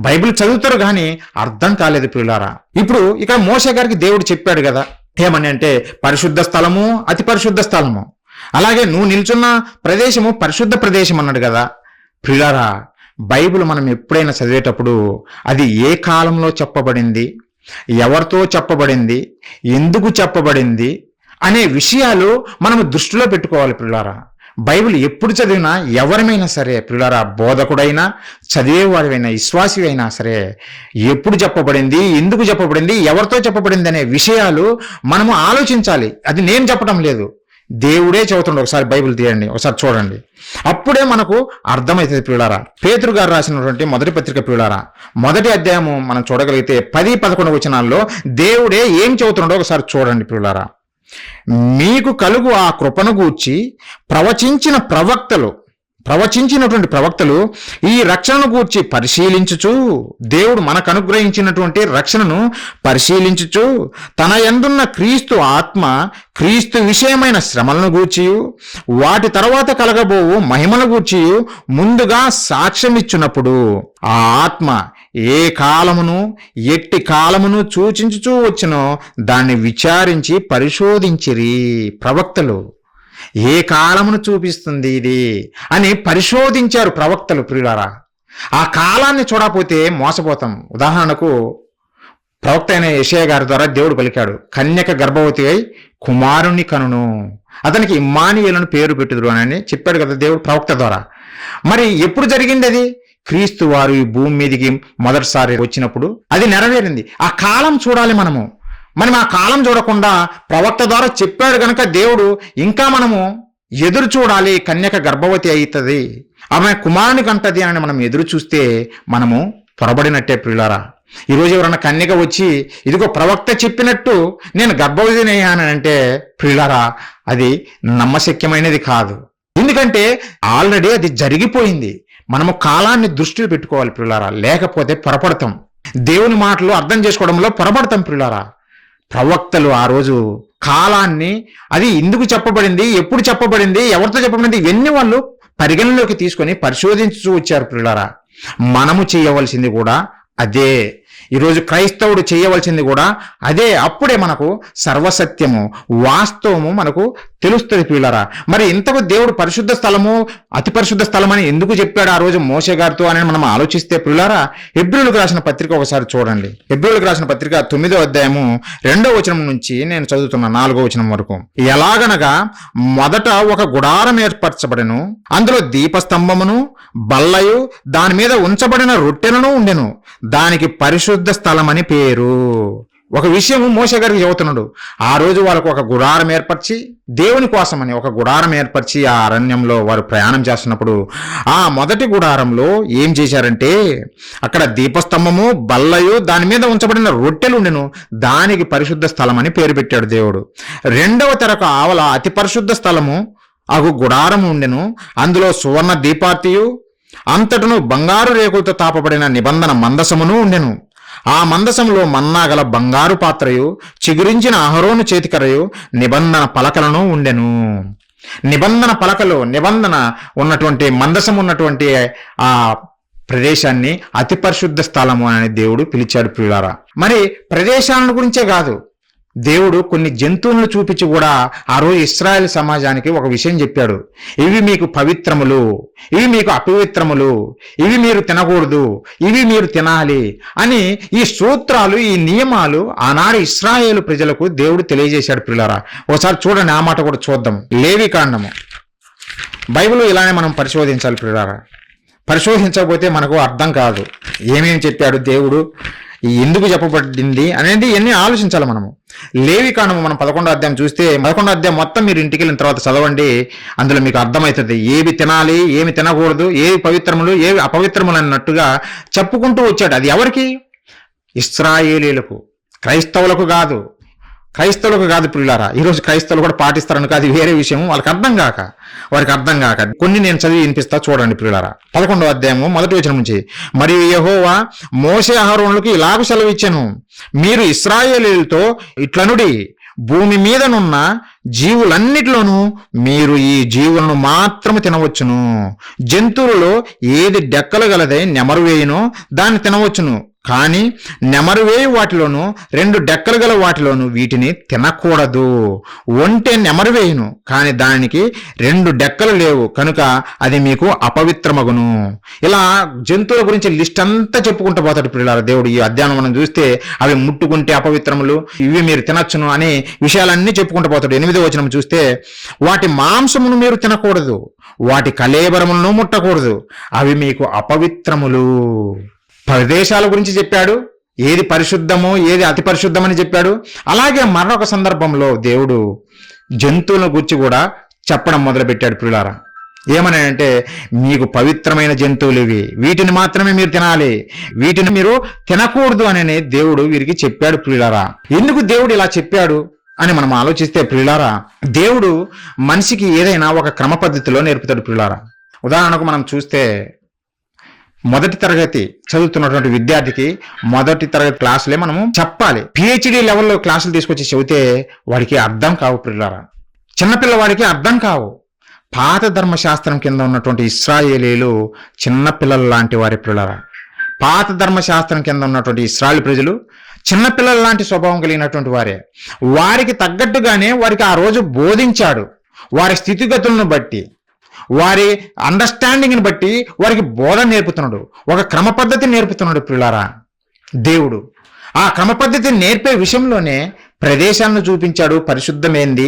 [SPEAKER 1] బైబిల్ చదువుతారు కానీ అర్థం కాలేదు ప్రియులారా. ఇప్పుడు ఇక్కడ మోషే గారికి దేవుడు చెప్పాడు కదా ఏమని అంటే పరిశుద్ధ స్థలము అతి పరిశుద్ధ స్థలము, అలాగే నువ్వు నిల్చున్న ప్రదేశము పరిశుద్ధ ప్రదేశం అన్నాడు కదా ప్రియులారా. బైబిల్ మనం ఎప్పుడైనా చదివేటప్పుడు అది ఏ కాలంలో చెప్పబడింది, ఎవరితో చెప్పబడింది, ఎందుకు చెప్పబడింది అనే విషయాలు మనం దృష్టిలో పెట్టుకోవాలి ప్రియులారా. బైబిల్ ఎప్పుడు చదివినా ఎవరమైనా సరే ప్రియులారా, బోధకుడైనా చదివేవాడివైనా విశ్వాసి అయినా సరే, ఎప్పుడు చెప్పబడింది, ఎందుకు చెప్పబడింది, ఎవరితో చెప్పబడింది అనే విషయాలు మనము ఆలోచించాలి. అది నేను చెప్పడం లేదు, దేవుడే చెబుతుండే. ఒకసారి బైబిల్ తీయండి, ఒకసారి చూడండి, అప్పుడే మనకు అర్థమవుతుంది ప్రియులారా. పేతురు గారు రాసినటువంటి మొదటి పత్రిక ప్రియులారా, 1వ అధ్యాయము మనం చూడగలిగితే 10-11 వచనాల్లో దేవుడే ఏం చెబుతున్నాడో ఒకసారి చూడండి ప్రియులారా. మీకు కలుగు ఆ కృపను గూర్చి ప్రవచించిన ప్రవక్తలు ప్రవచించినటువంటి ప్రవక్తలు ఈ రక్షణను గూర్చి పరిశీలించుచు, దేవుడు మనకు అనుగ్రహించినటువంటి రక్షణను పరిశీలించుచు, తన యందున్న క్రీస్తు ఆత్మ క్రీస్తు విషయమైన శ్రమలను గూర్చియు వాటి తర్వాత కలగబోవు మహిమను గూర్చియు ముందుగా సాక్ష్యమిచ్చున్నప్పుడు ఆ ఆత్మ ఏ కాలమును ఎట్టి కాలమును సూచించుచూ వచ్చినో దాన్ని విచారించి పరిశోధించిరి. ప్రవక్తలు ఏ కాలమును చూపిస్తుంది ఇది అని పరిశోధించారు ప్రవక్తలు. ప్రియులారా, ఆ కాలాన్ని చూడకపోతే మోసపోతాం. ఉదాహరణకు ప్రవక్త అయిన యెషయా గారి ద్వారా దేవుడు పలికాడు, కన్యక గర్భవతి అయి కుమారుని కనును, అతనికి ఇమ్మానుయేలును పేరు పెట్టుదురు అని చెప్పాడు కదా దేవుడు ప్రవక్త ద్వారా. మరి ఎప్పుడు జరిగింది అది? క్రీస్తు వారు ఈ భూమి మీదకి మొదటిసారి వచ్చినప్పుడు అది నెరవేరింది. ఆ కాలం చూడాలి మనం ఆ కాలం చూడకుండా ప్రవక్త ద్వారా చెప్పాడు గనక దేవుడు ఇంకా మనము ఎదురు చూడాలి. కన్యక గర్భవతి అవుతుంది, ఆమె కుమారుని కంటది అని మనం ఎదురు చూస్తే మనము పొరబడినట్టే. ప్రియులారా, ఈరోజు ఎవరన్నా కన్యక వచ్చి ఇదిగో ప్రవక్త చెప్పినట్టు నేను గర్భవతిని అయ్యానంటే ప్రియులారా, అది నమ్మశక్యమైనది కాదు. ఎందుకంటే ఆల్రెడీ అది జరిగిపోయింది. మనము కాలాన్ని దృష్టిలో పెట్టుకోవాలి ప్రియులారా, లేకపోతే పొరపడతాం. దేవుని మాటలు అర్థం చేసుకోవడంలో పొరపడతాం ప్రియులారా. ప్రవక్తలు ఆ రోజు కాలాన్ని, అది ఎందుకు చెప్పబడింది, ఎప్పుడు చెప్పబడింది, ఎవరితో చెప్పబడింది, ఇవన్నీ వాళ్ళు పరిగణలోకి తీసుకొని పరిశోధించు వచ్చారు ప్రియులారా. మనము చేయవలసింది కూడా అదే. ఈరోజు క్రైస్తవుడు చేయవలసింది కూడా అదే. అప్పుడే మనకు సర్వసత్యము వాస్తవము మనకు తెలుస్తుంది ప్రియులారా. మరి ఇంతకు దేవుడు పరిశుద్ధ స్థలము అతి పరిశుద్ధ స్థలం అని ఎందుకు చెప్పాడు ఆ రోజు మోషే గారితో అని మనం ఆలోచిస్తే ప్రియులారా, హెబ్రీయులకు రాసిన పత్రిక ఒకసారి చూడండి. హెబ్రీయులకు రాసిన పత్రిక 9వ అధ్యాయము 2వ వచనం నుంచి నేను చదువుతున్నా 4వ వచనం వరకు. ఎలాగనగా మొదట ఒక గుడారం ఏర్పరచబడెను, అందులో దీపస్తంభమును బల్లయు దాని మీద ఉంచబడిన రొట్టెలను ఉండెను, దానికి పరిశుద్ధ స్థలం అని పేరు. ఒక విషయం మోషే గారికి చెబుతున్నాడు. ఆ రోజు వాళ్ళకు ఒక గుడారం ఏర్పరిచి, దేవుని కోసమని ఒక గుడారం ఏర్పరిచి ఆ అరణ్యంలో వారు ప్రయాణం చేస్తున్నప్పుడు ఆ మొదటి గుడారంలో ఏం చేశారంటే అక్కడ దీపస్తంభము బల్లయు దాని మీద ఉంచబడిన రొట్టెలు ఉండెను, దానికి పరిశుద్ధ స్థలం అని పేరు పెట్టాడు దేవుడు. రెండవ తెరకు ఆవల అతి పరిశుద్ధ స్థలము అగు గుడారం ఉండెను, అందులో సువర్ణ దీపార్తియు అంతటను బంగారు రేకులతో తాపబడిన నిబంధన మందసమును ఉండెను. ఆ మందసంలో మన్నా గల బంగారు పాత్రయు చిగురించిన అహరోను చేతికరయు నిబంధన పలకలను ఉండెను. నిబంధన పలకలు, నిబంధన ఉన్నటువంటి మందసం ఉన్నటువంటి ఆ ప్రదేశాన్ని అతి పరిశుద్ధ స్థలము అని దేవుడు పిలిచాడు ప్రియులారా. మరి ప్రదేశాలను గురించే కాదు, దేవుడు కొన్ని జంతువులను చూపించి కూడా ఆ రోజు ఇశ్రాయేల్ సమాజానికి ఒక విషయం చెప్పాడు. ఇవి మీకు పవిత్రములు, ఇవి మీకు అపవిత్రములు, ఇవి మీరు తినకూడదు, ఇవి మీరు తినాలి అని ఈ సూత్రాలు, ఈ నియమాలు ఆనాడు ఇశ్రాయేలు ప్రజలకు దేవుడు తెలియజేశాడు ప్రియులారా. ఒకసారి చూడండి, ఆ మాట కూడా చూద్దాం. లేవికాండము. బైబిల్ ఇలానే మనం పరిశోధించాలి ప్రియులారా. పరిశోధించకపోతే మనకు అర్థం కాదు ఏమేమి చెప్పాడు దేవుడు, ఎందుకు చెప్పబడింది అనేది ఎన్ని ఆలోచించాలి మనము. లేవికాండము మనం 11వ అధ్యాయం చూస్తే 11వ అధ్యాయం మొత్తం మీరు ఇంటికి వెళ్ళిన తర్వాత చదవండి. అందులో మీకు అర్థమవుతుంది ఏవి తినాలి, ఏమి తినకూడదు, ఏవి పవిత్రములు, ఏవి అపవిత్రములు అన్నట్టుగా చెప్పుకుంటూ వచ్చాడు. అది ఎవరికి? ఇశ్రాయేలీయులకు, క్రైస్తవులకు కాదు. క్రైస్తవులకు కాదు ప్రియులారా. ఈరోజు క్రైస్తవులు కూడా పాటిస్తారని కాదు, వేరే విషయం. వారికి అర్థం కాక కొన్ని నేను చదివి వినిపిస్తా చూడండి ప్రియులారా. 11వ అధ్యాయము 1వ వచనం నుంచి. మరియు యెహోవా మోషే అహరోనులకు ఇలాగ సెలవు ఇచ్చెను, మీరు ఇశ్రాయేలీయులతో ఇట్లనుడి, భూమి మీదనున్న జీవులన్నిటిలోనూ మీరు ఈ జీవులను మాత్రము తినవచ్చును. జంతువులలో ఏది డెక్కలు గలదై నెమరు వేయునో దాన్ని తినవచ్చును, కానీ నెమరువేయి వాటిలోను 2 డెక్కలు గల వాటిలోను వీటిని తినకూడదు. ఒంటె నెమరువేయును, కానీ దానికి 2 డెక్కలు లేవు కనుక అది మీకు అపవిత్రమగును. ఇలా జంతువుల గురించి లిస్ట్ అంతా చెప్పుకుంటూ పోతాడు పిల్లల దేవుడు. ఈ అధ్యాయం మనం చూస్తే అవి ముట్టుకుంటే అపవిత్రములు, ఇవి మీరు తినచ్చును అనే విషయాలన్నీ చెప్పుకుంటూ పోతాడు. 8వ వచనం చూస్తే వాటి మాంసమును మీరు తినకూడదు, వాటి కళేబరములను ముట్టకూడదు, అవి మీకు అపవిత్రములు. ప్రదేశాల గురించి చెప్పాడు, ఏది పరిశుద్ధమో ఏది అతి పరిశుద్ధమని చెప్పాడు. అలాగే మరొక సందర్భంలో దేవుడు జంతువుల గురించి కూడా చెప్పడం మొదలుపెట్టాడు ప్రియులారా. ఏమని అంటే మీకు పవిత్రమైన జంతువులు ఇవి, వీటిని మాత్రమే మీరు తినాలి, వీటిని మీరు తినకూడదు అని దేవుడు వీరికి చెప్పాడు ప్రియులారా. ఎందుకు దేవుడు ఇలా చెప్పాడు అని మనం ఆలోచిస్తే ప్రియులారా, దేవుడు మనిషికి ఏదైనా ఒక క్రమ పద్ధతిలో నేర్పుతాడు ప్రియులారా. ఉదాహరణకు మనం చూస్తే మొదటి తరగతి చదువుతున్నటువంటి విద్యార్థికి మొదటి తరగతి క్లాసులే మనము చెప్పాలి. పిహెచ్డి లెవెల్లో క్లాసులు తీసుకొచ్చి చెబితే వాడికి అర్థం కావు పిల్లరా. చిన్నపిల్లవాడికి అర్థం కావు. పాత ధర్మశాస్త్రం కింద ఉన్నటువంటి ఇశ్రాయేలీలు చిన్నపిల్లల లాంటి వారి పిల్లరా. పాత ధర్మశాస్త్రం కింద ఉన్నటువంటి ఇశ్రాయేలు ప్రజలు చిన్నపిల్లల లాంటి స్వభావం కలిగినటువంటి వారే. వారికి తగ్గట్టుగానే వారికి ఆ రోజు బోధించాడు. వారి స్థితిగతులను బట్టి, వారి అండర్స్టాండింగ్ని బట్టి వారికి బోధ నేర్పుతున్నాడు. ఒక క్రమ పద్ధతి నేర్పుతున్నాడు పిల్లారా దేవుడు. ఆ క్రమ పద్ధతిని నేర్పే విషయంలోనే ప్రదేశాలను చూపించాడు. పరిశుద్ధమైంది,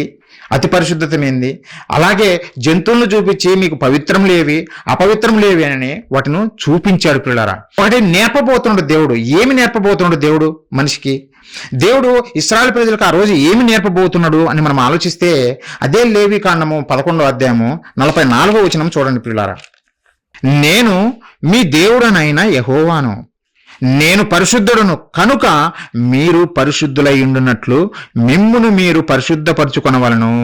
[SPEAKER 1] అతి పరిశుద్ధతమైంది. అలాగే జంతువులను చూపించి మీకు పవిత్రం లేవి, అపవిత్రం లేవి అని వాటిని చూపించాడు పిల్లారా. ఒకటి నేర్పబోతున్నాడు దేవుడు. ఏమి నేర్పబోతున్నాడు దేవుడు మనిషికి? దేవుడు ఇశ్రాయేలు ప్రజలకు ఆ రోజు ఏమి నేర్పబోతున్నాడు అని మనం ఆలోచిస్తే అదే లేవి కాండము 11వ అధ్యాయము 44వ వచనం చూడండి పిల్లారా. నేను మీ దేవుడనైన యెహోవాను, నేను పరిశుద్ధుడును కనుక మీరు పరిశుద్ధులై ఉండునట్లు మిమ్మును మీరు పరిశుద్ధపరచుకొనవలను.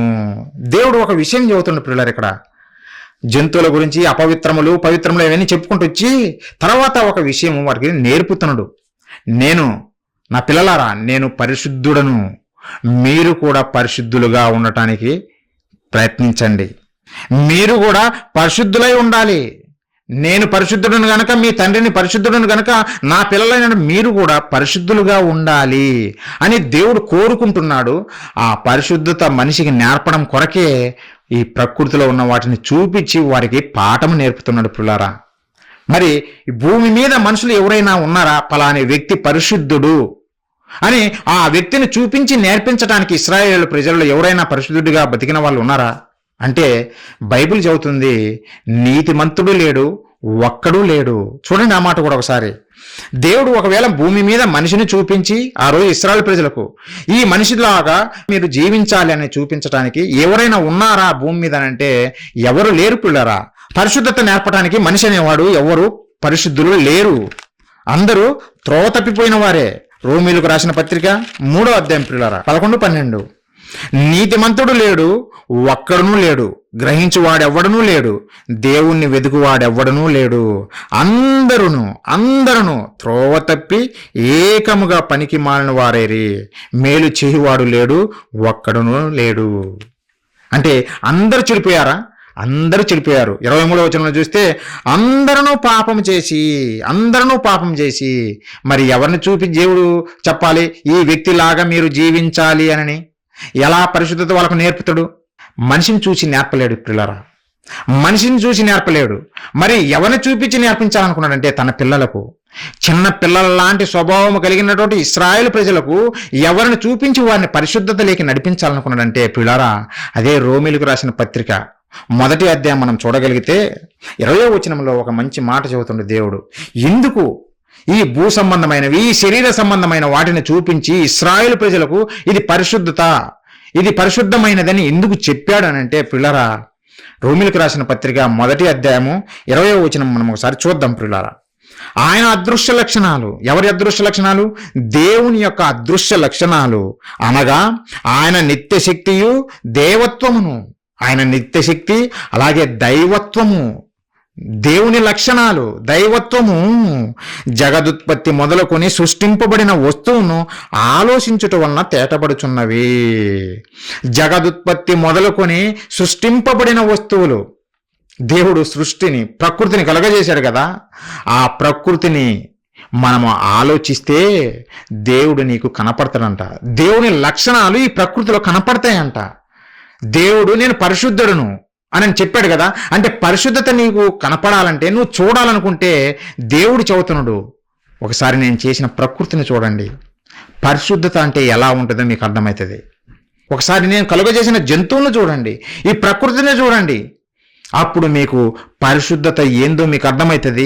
[SPEAKER 1] దేవుడు ఒక విషయం చెబుతుండు పిల్లలు. ఇక్కడ జంతువుల గురించి అపవిత్రములు పవిత్రములు ఇవన్నీ చెప్పుకుంటూ వచ్చి తర్వాత ఒక విషయం వారికి నేర్పుతున్నాడు. నా పిల్లలారా, నేను పరిశుద్ధుడను, మీరు కూడా పరిశుద్ధులుగా ఉండటానికి ప్రయత్నించండి. మీరు కూడా పరిశుద్ధులై ఉండాలి. నేను పరిశుద్ధుడను గనక, మీ తండ్రిని పరిశుద్ధుడను గనక నా పిల్లలైన మీరు కూడా పరిశుద్ధులుగా ఉండాలి అని దేవుడు కోరుకుంటున్నాడు. ఆ పరిశుద్ధత మనిషికి నేర్పడం కొరకే ఈ ప్రకృతిలో ఉన్న వాటిని చూపించి వారికి పాఠం నేర్పుతున్నాడు పిల్లారా. మరి భూమి మీద మనుషులు ఎవరైనా ఉన్నారా పలాని వ్యక్తి పరిశుద్ధుడు అని ఆ వ్యక్తిని చూపించి నేర్పించడానికి ఇశ్రాయేలు ప్రజల్లో ఎవరైనా పరిశుద్ధుడిగా బతికిన వాళ్ళు ఉన్నారా అంటే బైబిల్ చెబుతుంది, నీతిమంతుడు లేడు, ఒక్కడూ లేడు. చూడండి ఆ మాట కూడా ఒకసారి. దేవుడు ఒకవేళ భూమి మీద మనిషిని చూపించి ఆ రోజు ఇశ్రాయేలు ప్రజలకు ఈ మనిషిలాగా మీరు జీవించాలి అని చూపించడానికి ఎవరైనా ఉన్నారా భూమి మీద అంటే ఎవరు లేరు పిల్లరా. పరిశుద్ధత నేర్పడానికి మనిషి అనేవాడు ఎవరు పరిశుద్ధులు లేరు. అందరూ త్రోవ తప్పిపోయిన వారే. రోమీలకు రాసిన పత్రిక 3వ అధ్యాయం పిల్లరా 11-12. నీతిమంతుడు లేడు, ఒక్కడునూ లేడు, గ్రహించువాడెవ్వడనూ లేడు, దేవుణ్ణి వెతుకువాడెవ్వడనూ లేడు. అందరూ త్రోవ తప్పి ఏకముగా పనికి మాలిన వారేరి, మేలు చేయువాడు లేడు, ఒక్కడునూ లేడు. అంటే అందరూ చెడిపోయారా? అందరూ చెడిపోయారు. 23వ వచనంలో చూస్తే అందరూ పాపం చేసి మరి ఎవరిని చూపి దేవుడు చెప్పాలి ఈ వ్యక్తిలాగా మీరు జీవించాలి అని? ఎలా పరిశుద్ధత వాళ్ళకు నేర్పుతాడు? మనిషిని చూసి నేర్పలేడు పిల్లరా. మనిషిని చూసి నేర్పలేడు. మరి ఎవరిని చూపించి నేర్పించాలనుకున్నాడంటే తన పిల్లలకు, చిన్న పిల్లల లాంటి స్వభావం కలిగినటువంటి ఇశ్రాయేలు ప్రజలకు ఎవరిని చూపించి వారిని పరిశుద్ధత లేకి నడిపించాలనుకున్నాడంటే పిల్లరా అదే రోమీలకు రాసిన పత్రిక 1వ అధ్యాయం మనం చూడగలిగితే 20వ వచనంలో ఒక మంచి మాట చెబుతుండే దేవుడు. ఎందుకు ఈ భూ సంబంధమైనవి, ఈ శరీర సంబంధమైన వాటిని చూపించి ఇశ్రాయేలు ప్రజలకు ఇది పరిశుద్ధత, ఇది పరిశుద్ధమైనదని ఎందుకు చెప్పాడు అని అంటే పిల్లరా రోమీలకు రాసిన పత్రిక 1వ అధ్యాయము 20వ వచనం మనం ఒకసారి చూద్దాం పిల్లరా. ఆయన అదృశ్య లక్షణాలు. ఎవరి అదృశ్య లక్షణాలు? దేవుని యొక్క అదృశ్య లక్షణాలు అనగా ఆయన నిత్యశక్తియు దేవత్వమును. ఆయన నిత్యశక్తి అలాగే దైవత్వము, దేవుని లక్షణాలు, దైవత్వము. జగదుత్పత్తి మొదలుకొని సృష్టింపబడిన వస్తువును ఆలోచించుట వలన తేటపడుచున్నవి. జగదుత్పత్తి మొదలుకొని సృష్టింపబడిన వస్తువులు. దేవుడు సృష్టిని, ప్రకృతిని కలగజేశాడు కదా. ఆ ప్రకృతిని మనము ఆలోచిస్తే దేవుడు నీకు కనపడతాడంట. దేవుని లక్షణాలు ఈ ప్రకృతిలో కనపడతాయంట. దేవుడు నేను పరిశుద్ధుడును అని చెప్పాడు కదా. అంటే పరిశుద్ధత నీకు కనపడాలంటే, నువ్వు చూడాలనుకుంటే దేవుడు చెబుతున్నాడు ఒకసారి నేను చేసిన ప్రకృతిని చూడండి, పరిశుద్ధత అంటే ఎలా ఉంటుందో మీకు అర్థమవుతుంది. ఒకసారి నేను కలుగజేసిన జంతువులను చూడండి, ఈ ప్రకృతిని చూడండి, అప్పుడు మీకు పరిశుద్ధత ఏందో మీకు అర్థమవుతుంది.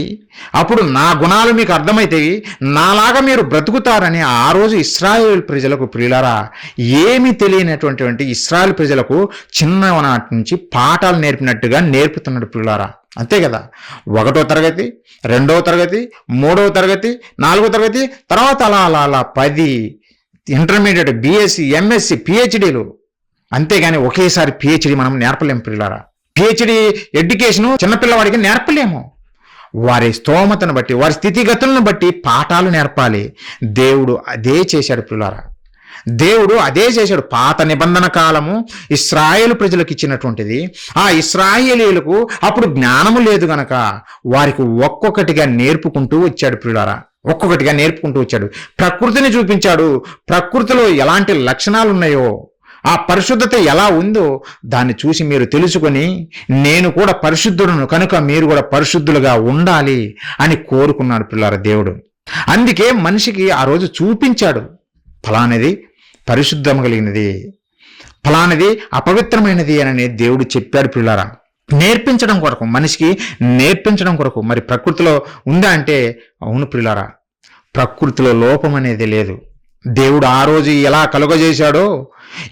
[SPEAKER 1] అప్పుడు నా గుణాలు మీకు అర్థమవుతాయి, నాలాగా మీరు బ్రతుకుతారని ఆ రోజు ఇశ్రాయేలు ప్రజలకు ప్రియులారా ఏమీ తెలియనటువంటి ఇశ్రాయేలు ప్రజలకు చిన్ననాటి నుంచి పాఠాలు నేర్పినట్టుగా నేర్పుతున్నాడు ప్రియులారా. అంతే కదా. 1వ తరగతి, 2వ తరగతి, 3వ తరగతి, 4వ తరగతి, తర్వాత అలా 10 ఇంటర్మీడియట్, BSc, MSc, PhDలు. అంతేగాని ఒకేసారి PhD మనం నేర్పలేం ప్రియులారా. పిహెచ్డి ఎడ్యుకేషను చిన్నపిల్లవాడికి నేర్పలేము. వారి స్తోమతను బట్టి, వారి స్థితిగతులను బట్టి పాఠాలు నేర్పాలి. దేవుడు అదే చేశాడు పిల్లారా. దేవుడు అదే చేశాడు. పాత నిబంధన కాలము ఇశ్రాయేలు ప్రజలకు ఇచ్చినటువంటిది. ఆ ఇశ్రాయేలీయులకు అప్పుడు జ్ఞానము లేదు గనక వారికి ఒక్కొక్కటిగా నేర్పుకుంటూ వచ్చాడు పిల్లారా. ఒక్కొక్కటిగా నేర్పుకుంటూ వచ్చాడు. ప్రకృతిని చూపించాడు. ప్రకృతిలో ఎలాంటి లక్షణాలు ఉన్నాయో, ఆ పరిశుద్ధత ఎలా ఉందో దాన్ని చూసి మీరు తెలుసుకొని, నేను కూడా పరిశుద్ధుడును కనుక మీరు కూడా పరిశుద్ధులుగా ఉండాలి అని కోరుకున్నాడు పిల్లారా దేవుడు. అందుకే మనిషికి ఆ రోజు చూపించాడు, ఫలానిది పరిశుద్ధం కలిగినది, ఫలానిది అపవిత్రమైనది అని దేవుడు చెప్పాడు పిల్లారా. నేర్పించడం కొరకు, మనిషికి నేర్పించడం కొరకు. మరి ప్రకృతిలో ఉందా అంటే అవును పిల్లారా, ప్రకృతిలో లోపం అనేది లేదు. దేవుడు ఆ రోజు ఎలా కలుగజేశాడో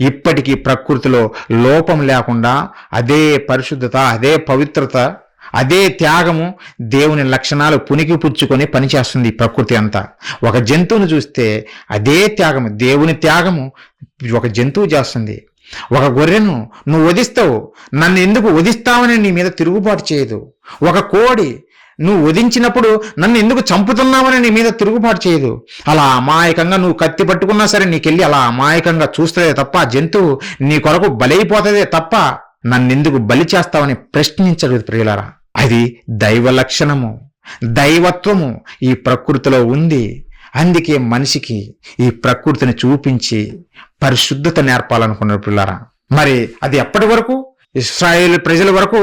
[SPEAKER 1] ఇప్పటికీ ప్రకృతిలో లోపం లేకుండా అదే పరిశుద్ధత, అదే పవిత్రత, అదే త్యాగము, దేవుని లక్షణాలు పునికి పుచ్చుకొని పనిచేస్తుంది ఈ ప్రకృతి అంతా. ఒక జంతువును చూస్తే అదే త్యాగము, దేవుని త్యాగము ఒక జంతువు చేస్తుంది. ఒక గొర్రెను నువ్వు వధిస్తావు, నన్ను ఎందుకు వధిస్తావని నీ మీద తిరుగుబాటు చేయదు. ఒక కోడి నువ్వు వధించినప్పుడు నన్ను ఎందుకు చంపుతున్నావని నీ మీద తిరుగుబాటు చేయదు. అలా అమాయకంగా నువ్వు కత్తి పట్టుకున్నా సరే నీకెళ్ళి అలా అమాయకంగా చూస్తుందే తప్ప, జంతువు నీ కొరకు బలైపోతుందే తప్ప నన్నెందుకు బలి చేస్తావని ప్రశ్నించడు ప్రియులారా. అది దైవ లక్షణము, దైవత్వము ఈ ప్రకృతిలో ఉంది. అందుకే మనిషికి ఈ ప్రకృతిని చూపించి పరిశుద్ధత నేర్పాలనుకున్నాడు పిల్లారా. మరి అది ఎప్పటి వరకు? ఇశ్రాయేలు ప్రజల వరకు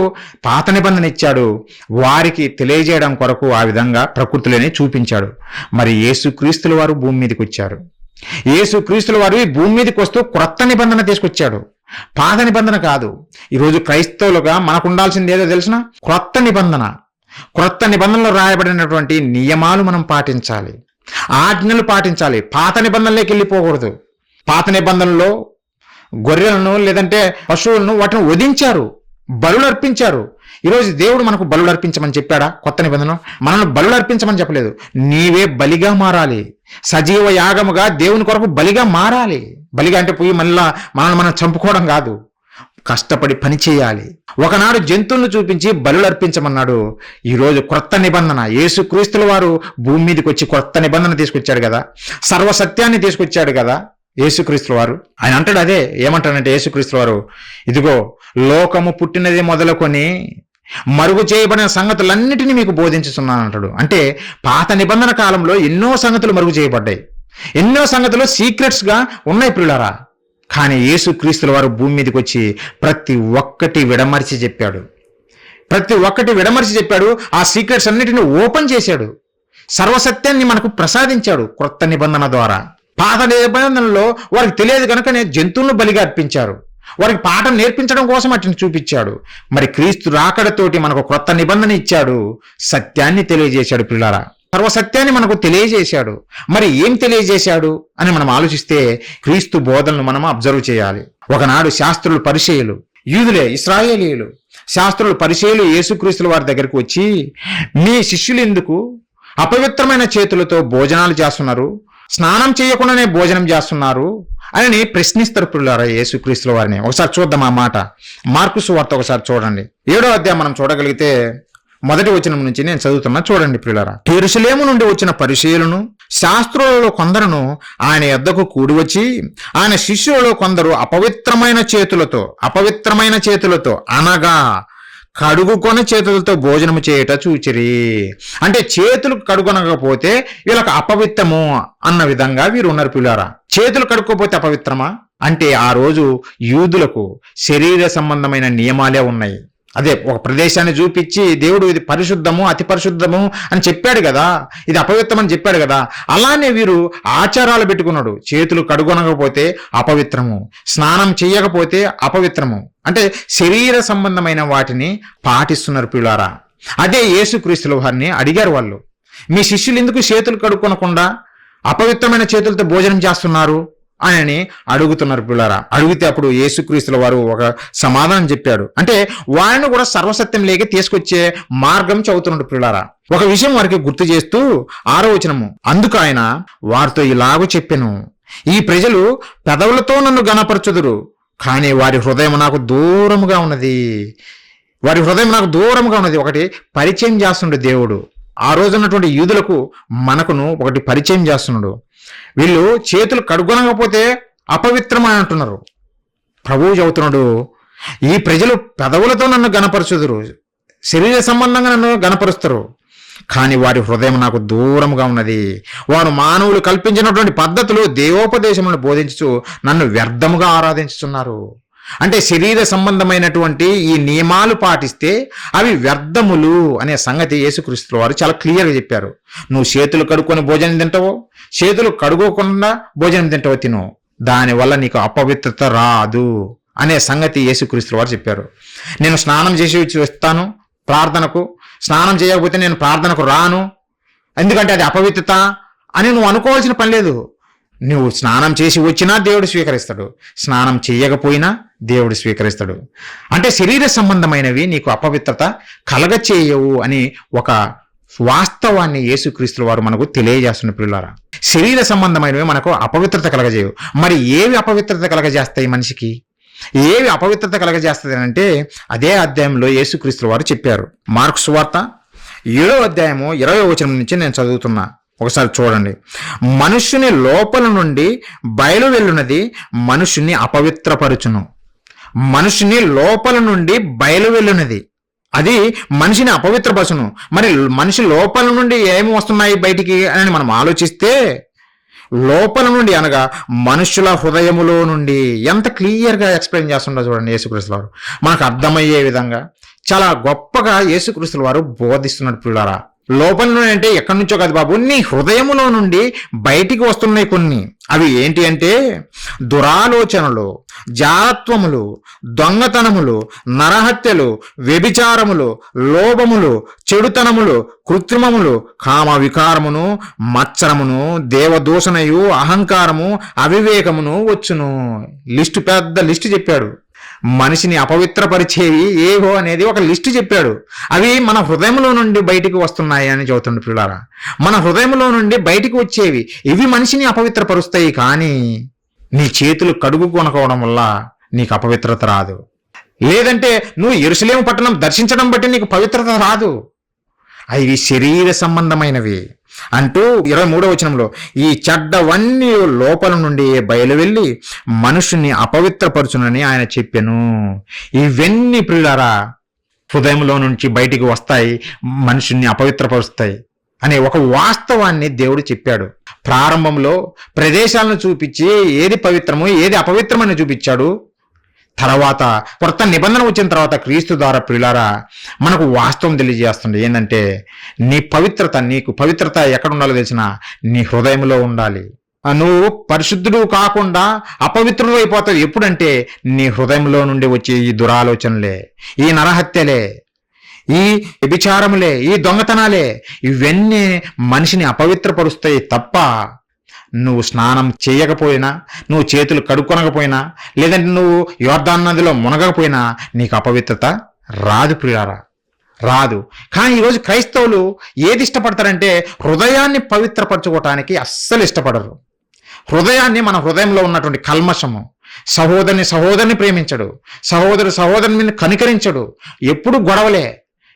[SPEAKER 1] పాత నిబంధన ఇచ్చాడు, వారికి తెలియజేయడం కొరకు ఆ విధంగా ప్రకృతిలోనే చూపించాడు. మరి యేసుక్రీస్తుల వారు భూమి మీదకి వచ్చారు. యేసుక్రీస్తుల వారు ఈ భూమి మీదకి వస్తూ క్రొత్త నిబంధన తీసుకొచ్చాడు, పాత నిబంధన కాదు. ఈరోజు క్రైస్తవులుగా మనకు ఉండాల్సింది ఏదో తెలిసిన? క్రొత్త నిబంధన. క్రొత్త నిబంధనలో రాయబడినటువంటి నియమాలు మనం పాటించాలి, ఆజ్ఞలు పాటించాలి. పాత నిబంధనలోకి వెళ్ళిపోకూడదు. పాత నిబంధనలో గొర్రెలను లేదంటే పశువులను వాటిని వధించారు, బలులు అర్పించారు. ఈరోజు దేవుడు మనకు బలులు అర్పించమని చెప్పాడా? కొత్త నిబంధన మనల్ని బలులు అర్పించమని చెప్పలేదు. నీవే బలిగా మారాలి, సజీవ యాగముగా దేవుని కొరకు బలిగా మారాలి. బలిగా అంటే పోయి మళ్ళా మనల్ని మనం చంపుకోవడం కాదు, కష్టపడి పని చేయాలి. ఒకనాడు జంతువులను చూపించి బలులు అర్పించమన్నాడు. ఈరోజు క్రొత్త నిబంధన, యేసుక్రీస్తుల వారు భూమి మీదకి వచ్చి క్రొత్త నిబంధన తీసుకొచ్చాడు కదా, సర్వసత్యాన్ని తీసుకొచ్చాడు కదా యేసుక్రీస్తుల వారు. ఆయన అంటాడు, అదే ఏమంటాడంటే యేసుక్రీస్తుల వారు, ఇదిగో లోకము పుట్టినది మొదలుకొని మరుగు చేయబడిన సంగతులన్నిటినీ మీకు బోధించుతున్నాను అంటాడు. అంటే పాత నిబంధన కాలంలో ఎన్నో సంగతులు మరుగు చేయబడ్డాయి, ఎన్నో సంగతులు సీక్రెట్స్గా ఉన్నాయి ప్రియులారా. కానీ యేసుక్రీస్తుల వారు భూమి మీదకి వచ్చి ప్రతి ఒక్కటి విడమర్చి చెప్పాడు, ప్రతి ఒక్కటి విడమర్చి చెప్పాడు. ఆ సీక్రెట్స్ అన్నిటిని ఓపెన్ చేశాడు, సర్వసత్యాన్ని మనకు ప్రసాదించాడు క్రొత్త నిబంధన ద్వారా. పాత నిబంధనలో వారికి తెలియదు కనుకనే జంతువులను బలిగా అర్పించారు, వారికి పాఠం నేర్పించడం కోసం అట్ని చూపించాడు. మరి క్రీస్తు రాకడతోటి మనకు క్రొత్త నిబంధన ఇచ్చాడు, సత్యాన్ని తెలియజేశాడు పిల్లారా. సర్వసత్యాన్ని మనకు తెలియజేశాడు. మరి ఏం తెలియజేశాడు అని మనం ఆలోచిస్తే క్రీస్తు బోధనలు మనం అబ్జర్వ్ చేయాలి. ఒకనాడు శాస్త్రులు పరిచయులు, యూదులే ఇశ్రాయేలీయులు, శాస్త్రులు పరిచయులు యేసుక్రీస్తుల వారి దగ్గరికి వచ్చి, మీ శిష్యులు ఎందుకు అపవిత్రమైన చేతులతో భోజనాలు చేస్తున్నారు, స్నానం చేయకుండానే భోజనం చేస్తున్నారు అని ప్రశ్నిస్తారు పిల్లారా యేసుక్రీస్తుల వారిని. ఒకసారి చూద్దాం ఆ మాట. మార్కు సువార్త ఒకసారి చూడండి, 7వ అధ్యాయం మనం చూడగలిగితే 1వ వచనం నుంచి నేను చదువుతున్నా, చూడండి పిల్లారా. యెరూషలేము నుండి వచ్చిన పరిసయ్యులను శాస్త్రులలో కొందరును ఆయన యొద్దకు కూడి వచ్చి, ఆయన శిష్యులలో కొందరు అపవిత్రమైన చేతులతో అనగా కడుగుకొని చేతులతో భోజనము చేయట చూచిరి. అంటే చేతులు కడుగొనకపోతే వీళ్ళకి అపవిత్రము అన్న విధంగా వీరు ఉన్నారు పిల్లారా. చేతులు కడుక్కోపోతే అపవిత్రమా అంటే ఆ రోజు యూదులకు శరీర సంబంధమైన నియమాలే ఉన్నాయి. అదే ఒక ప్రదేశాన్ని చూపించి దేవుడు ఇది పరిశుద్ధము అతి పరిశుద్ధము అని చెప్పాడు కదా, ఇది అపవిత్రం అని చెప్పాడు కదా. అలానే వీరు ఆచారాలు పెట్టుకున్నాడు. చేతులు కడుగొనకపోతే అపవిత్రము, స్నానం చేయకపోతే అపవిత్రము, అంటే శరీర సంబంధమైన వాటిని పాటిస్తున్నారు పిల్లారా. అదే యేసుక్రీస్తుల వారిని అడిగారు వాళ్ళు, మీ శిష్యులు ఎందుకు చేతులు కడుక్కొనకుండా అపవిత్రమైన చేతులతో భోజనం చేస్తున్నారు అని అడుగుతున్నారు పిల్లారా. అడిగితే అప్పుడు యేసుక్రీస్తుల వారు ఒక సమాధానం చెప్పాడు. అంటే వారిని కూడా సర్వసత్యం లేక తీసుకొచ్చే మార్గం చదువుతున్నాడు పిల్లారా. ఒక విషయం వారికి గుర్తు చేస్తూ 6వ వచనము, అందుకు ఆయన వారితో ఇలాగ చెప్పెను, ఈ ప్రజలు పెదవులతో నన్ను గణపరచుదురు, కానీ వారి హృదయం నాకు దూరముగా ఉన్నది. వారి హృదయం నాకు దూరంగా ఉన్నది. ఒకటి పరిచయం చేస్తుండే దేవుడు. ఆ రోజు ఉన్నటువంటి యూదులకు మనకును ఒకటి పరిచయం చేస్తున్నాడు. వీళ్ళు చేతులు కడుగొనకపోతే అపవిత్రం అని అంటున్నారు. ప్రభువు చెబుతున్నాడు, ఈ ప్రజలు పెదవులతో నన్ను గణపరచుదురు, శరీర సంబంధంగా నన్ను గణపరుస్తారు, కానీ వారి హృదయం నాకు దూరంగా ఉన్నది. వారు మానవులు కల్పించినటువంటి పద్ధతులు దేవోపదేశములను బోధించుచు నన్ను వ్యర్థముగా ఆరాధించుతున్నారు. అంటే శరీర సంబంధమైనటువంటి ఈ నియమాలు పాటిస్తే అవి వ్యర్థములు అనే సంగతి యేసుక్రీస్తు వారు చాలా క్లియర్గా చెప్పారు. నువ్వు చేతులు కడుక్కొని భోజనం తింటావో, చేతులు కడుక్కోకుండా భోజనం తింటావో తిను, దానివల్ల నీకు అపవిత్రత రాదు అనే సంగతి యేసుక్రీస్తు వారు చెప్పారు. నేను స్నానం చేసి వస్తాను ప్రార్థనకు, స్నానం చేయకపోతే నేను ప్రార్థనకు రాను ఎందుకంటే అది అపవిత్రత అని నువ్వు అనుకోవాల్సిన పని లేదు. నువ్వు స్నానం చేసి వచ్చినా దేవుడు స్వీకరిస్తాడు, స్నానం చేయకపోయినా దేవుడు స్వీకరిస్తాడు. అంటే శరీర సంబంధమైనవి నీకు అపవిత్రత కలగచేయవు అని ఒక వాస్తవాన్ని యేసుక్రీస్తుల వారు మనకు తెలియజేస్తున్న పిల్లారా. శరీర సంబంధమైనవి మనకు అపవిత్రత కలగజేయవు. మరి ఏవి అపవిత్రత కలగజేస్తాయి మనిషికి? ఏవి అపవిత్రత కలగజేస్తుంది అంటే అదే అధ్యాయంలో యేసుక్రీస్తుల వారు చెప్పారు. మార్కు సువార్త 7వ అధ్యాయము 20వ వచనం నుంచి నేను చదువుతున్నా, ఒకసారి చూడండి. మనుష్యుని లోపల నుండి బయలు వెళ్ళున్నది మనుషుని అపవిత్రపరచును. మనుషుని లోపల నుండి బయలు వెళ్ళున్నది అది మనిషిని అపవిత్రపరచును. మరి మనిషి లోపల నుండి ఏమి వస్తున్నాయి బయటికి అని మనం ఆలోచిస్తే, లోపల నుండి అనగా మనుషుల హృదయములో నుండి, ఎంత క్లియర్గా ఎక్స్ప్లెయిన్ చేస్తుండో చూడండి యేసుక్రీస్తుల వారు. మనకు అర్థమయ్యే విధంగా చాలా గొప్పగా యేసుక్రీస్తుల వారు బోధిస్తున్నాడు పిల్లారా. లోపల నుండి అంటే ఎక్కడి నుంచో కాదు బాబు, నీ హృదయములో నుండి బయటికి వస్తున్నాయి కొన్ని. అవి ఏంటి అంటే దురాలోచనలు, జారత్వములు, దొంగతనములు, నరహత్యలు, వ్యభిచారములు, లోభములు, చెడుతనములు, కృత్రిమములు, కామ వికారమును, మత్సరమును, దేవదూషణయు, అహంకారము, అవివేకమును వచ్చును. లిస్టు, పెద్ద లిస్టు చెప్పాడు. మనిషిని అపవిత్రపరిచేవి ఏవో అనేది ఒక లిస్టు చెప్పాడు. అవి మన హృదయంలో నుండి బయటికి వస్తున్నాయి అని చెబుతుండే పిల్లారా. మన హృదయంలో నుండి బయటికి వచ్చేవి ఇవి మనిషిని అపవిత్రపరుస్తాయి. కానీ నీ చేతులు కడుగు కొనుక్కోవడం వల్ల నీకు అపవిత్రత రాదు. లేదంటే నువ్వు యెరూషలేము పట్టణం దర్శించడం బట్టి నీకు పవిత్రత రాదు. అవి శరీర సంబంధమైనవి అంటూ 23వ వచనంలో ఈ చెడ్డవన్నీ లోపల నుండి బయలు వెళ్ళి మనుషుని అపవిత్రపరచునని ఆయన చెప్పెను. ఇవన్నీ ప్రియులారా హృదయంలో నుంచి బయటికి వస్తాయి, మనుషుని అపవిత్రపరుస్తాయి అనే ఒక వాస్తవాన్ని దేవుడు చెప్పాడు. ప్రారంభంలో ప్రదేశాలను చూపించి ఏది పవిత్రము ఏది అపవిత్రమని చూపించాడు. తర్వాత కొత్త నిబంధన వచ్చిన తర్వాత క్రీస్తు ద్వారా ప్రియులారా మనకు వాస్తవం తెలియజేస్తుంది. ఏంటంటే నీకు పవిత్రత ఎక్కడ ఉండాలో తెలిసిన నీ హృదయంలో ఉండాలి. నువ్వు పరిశుద్ధుడు కాకుండా అపవిత్రుడు అయిపోతావు ఎప్పుడంటే నీ హృదయంలో నుండి వచ్చే ఈ దురాలోచనలే, ఈ నరహత్యలే, ఈ వ్యభిచారములే, ఈ దొంగతనాలే, ఇవన్నీ మనిషిని అపవిత్రపరుస్తాయి తప్ప నువ్వు స్నానం చేయకపోయినా, నువ్వు చేతులు కడుక్కొనకపోయినా, లేదంటే నువ్వు యోర్దాను నదిలో మునగకపోయినా నీకు అపవిత్రత రాదు ప్రియారా, రాదు. కానీ ఈరోజు క్రైస్తవులు ఏది ఇష్టపడతారంటే హృదయాన్ని పవిత్రపరచుకోవటానికి అస్సలు ఇష్టపడరు. హృదయాన్ని, మన హృదయంలో ఉన్నటువంటి కల్మషము, సహోదరిని ప్రేమించడు, సహోదరుని మీద కనికరించడు, ఎప్పుడు గొడవలే,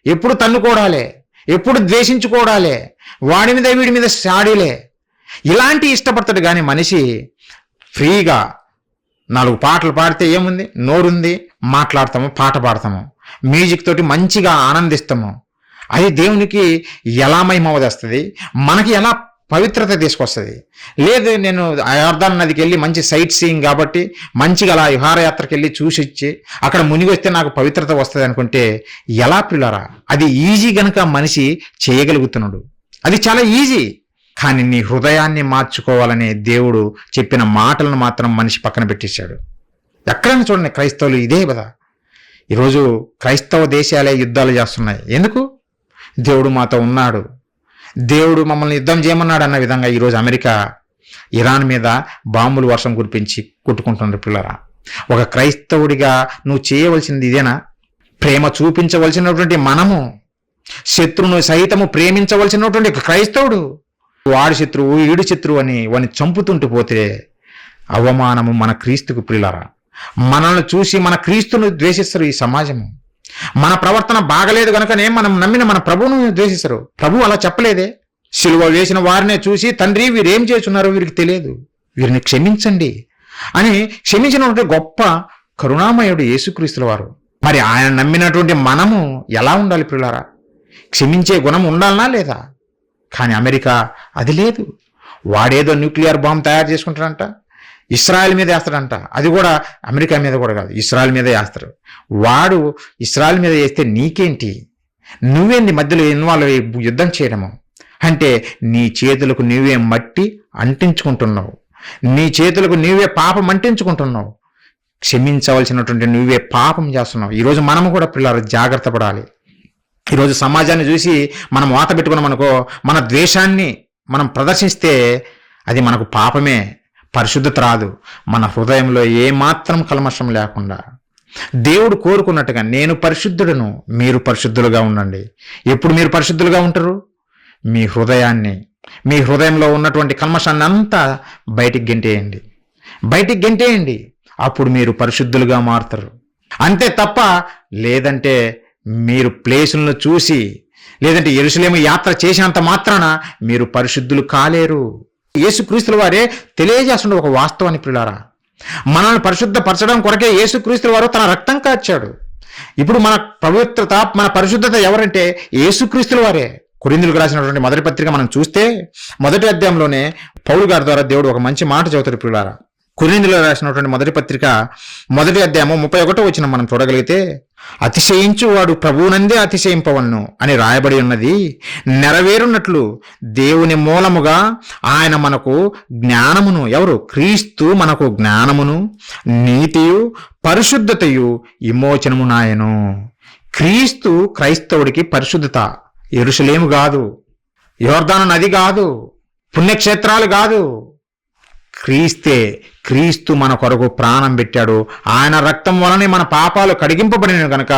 [SPEAKER 1] ఎప్పుడు తన్నుకోవడాలే, ఎప్పుడు ద్వేషించుకోవడాలే, వాడి మీద వీడి మీద శాడీలే, ఇలాంటి ఇష్టపడతాడు. కానీ మనిషి ఫ్రీగా 4 పాటలు పాడితే ఏముంది, నోరుంది, మాట్లాడతాము, పాట పాడతాము, మ్యూజిక్ తోటి మంచిగా ఆనందిస్తాము. అది దేవునికి ఎలా మహిమ వస్తుంది, మనకి ఎలా పవిత్రత తీసుకొస్తుంది. లేదు నేను యోర్దాను నదికి వెళ్ళి మంచి సైట్ సీయింగ్ కాబట్టి మంచిగా అలా విహారయాత్రకి వెళ్ళి చూసి వచ్చి అక్కడ మునిగి వస్తే నాకు పవిత్రత వస్తుంది అనుకుంటే ఎలా పిల్లరా? అది ఈజీ గనక మనిషి చేయగలుగుతున్నాడు, అది చాలా ఈజీ. కానీ నీ హృదయాన్ని మార్చుకోవాలని దేవుడు చెప్పిన మాటలను మాత్రం మనిషి పక్కన పెట్టేశాడు. ఎక్కడైనా చూడండి క్రైస్తవులు ఇదే కదా. ఈరోజు క్రైస్తవ దేశాలే యుద్ధాలు చేస్తున్నాయి. ఎందుకు? దేవుడు మాతో ఉన్నాడు, దేవుడు మమ్మల్ని యుద్ధం చేయమన్నాడు అన్న విధంగా ఈరోజు అమెరికా ఇరాన్ మీద బాంబులు వర్షం కురిపించి కొట్టుకుంటున్నారు పిల్లరా. ఒక క్రైస్తవుడిగా నువ్వు చేయవలసింది ఇదేనా? ప్రేమ చూపించవలసినటువంటి మనము శత్రువును సహితము ప్రేమించవలసినటువంటి క్రైస్తవుడు వాడి శత్రువు ఈడు శత్రువు అని వాడిని చంపుతుంటూ పోతే అవమానము మన క్రీస్తుకు ప్రియులారా. మనల్ని చూసి మన క్రీస్తును ద్వేషిస్తారు ఈ సమాజము. మన ప్రవర్తన బాగలేదు కనుకనే మనం నమ్మిన మన ప్రభువును ద్వేషిస్తారు. ప్రభు అలా చెప్పలేదే. సిలువ వేసిన వారినే చూసి, తండ్రి వీరేం చేస్తున్నారో వీరికి తెలియదు, వీరిని క్షమించండి అని క్షమించినటువంటి గొప్ప కరుణామయుడు యేసుక్రీస్తుల వారు. మరి ఆయన నమ్మినటువంటి మనము ఎలా ఉండాలి ప్రియులారా? క్షమించే గుణం ఉండాలనా లేదా? కానీ అమెరికా అది లేదు. వాడేదో న్యూక్లియర్ బాంబు తయారు చేసుకుంటాడంట, ఇస్రాయల్ మీద వేస్తాడంట. అది కూడా అమెరికా మీద కూడా కాదు, ఇస్రాయల్ మీద వేస్తారు. వాడు ఇస్రాయల్ మీద వేస్తే నీకేంటి? నువ్వేంది మధ్యలో ఇన్వాల్వ్ అయ్యి యుద్ధం చేయడము? అంటే నీ చేతులకు నీవే మట్టి అంటించుకుంటున్నావు, నీ చేతులకు నీవే పాపం అంటించుకుంటున్నావు, క్షమించవలసినటువంటి నువ్వే పాపం చేస్తున్నావు. ఈరోజు మనము కూడా పిల్లలు జాగ్రత్త పడాలి. ఈరోజు సమాజాన్ని చూసి మనం వాత పెట్టుకున్నాం అనుకో, మన ద్వేషాన్ని మనం ప్రదర్శిస్తే అది మనకు పాపమే, పరిశుద్ధత రాదు. మన హృదయంలో ఏమాత్రం కల్మషం లేకుండా దేవుడు కోరుకున్నట్టుగా నేను పరిశుద్ధుడను, మీరు పరిశుద్ధులుగా ఉండండి. ఎప్పుడు మీరు పరిశుద్ధులుగా ఉంటారు? మీ హృదయాన్ని, మీ హృదయంలో ఉన్నటువంటి కల్మషాన్ని అంతా బయటికి గెంటేయండి. అప్పుడు మీరు పరిశుద్ధులుగా మారుతారు. అంతే తప్ప లేదంటే మీరు ప్లేసులను చూసి, లేదంటే యెరూషలేము యాత్ర చేసినంత మాత్రాన మీరు పరిశుద్ధులు కాలేరు. యేసుక్రీస్తుల వారే తెలియజేస్తున్న ఒక వాస్తవాన్ని ప్రియులారా, మనల్ని పరిశుద్ధపరచడం కొరకే యేసుక్రీస్తుల వారు తన రక్తం కార్చాడు. ఇప్పుడు మన పవిత్రత, మన పరిశుద్ధత ఎవరంటే యేసుక్రీస్తుల వారే. కొరింథీయులకు రాసినటువంటి మొదటి పత్రిక మనం చూస్తే మొదటి అధ్యాయంలోనే పౌలు గారి ద్వారా దేవుడు ఒక మంచి మాట చెబుతాడు ప్రియులారా. కొరింథీయులకు రాసినటువంటి మొదటి పత్రిక మొదటి అధ్యాయము 31వ వచనం మనం చూడగలిగితే, అతిశయించు వాడు ప్రభువునందే అతిశయింపవలను అని రాయబడి ఉన్నది నెరవేరున్నట్లు దేవుని మూలముగా ఆయన మనకు జ్ఞానమును, ఎవరు? క్రీస్తు మనకు జ్ఞానమును, నీతియు, పరిశుద్ధతయు, విమోచనము నాయను. క్రీస్తు క్రైస్తవుడికి పరిశుద్ధత. యెరూషలేము కాదు, యోర్దాను నది కాదు, పుణ్యక్షేత్రాలు కాదు, క్రీస్తు మన కొరకు ప్రాణం పెట్టాడు. ఆయన రక్తం వలనే మన పాపాలు కడిగింపబడిన కనుక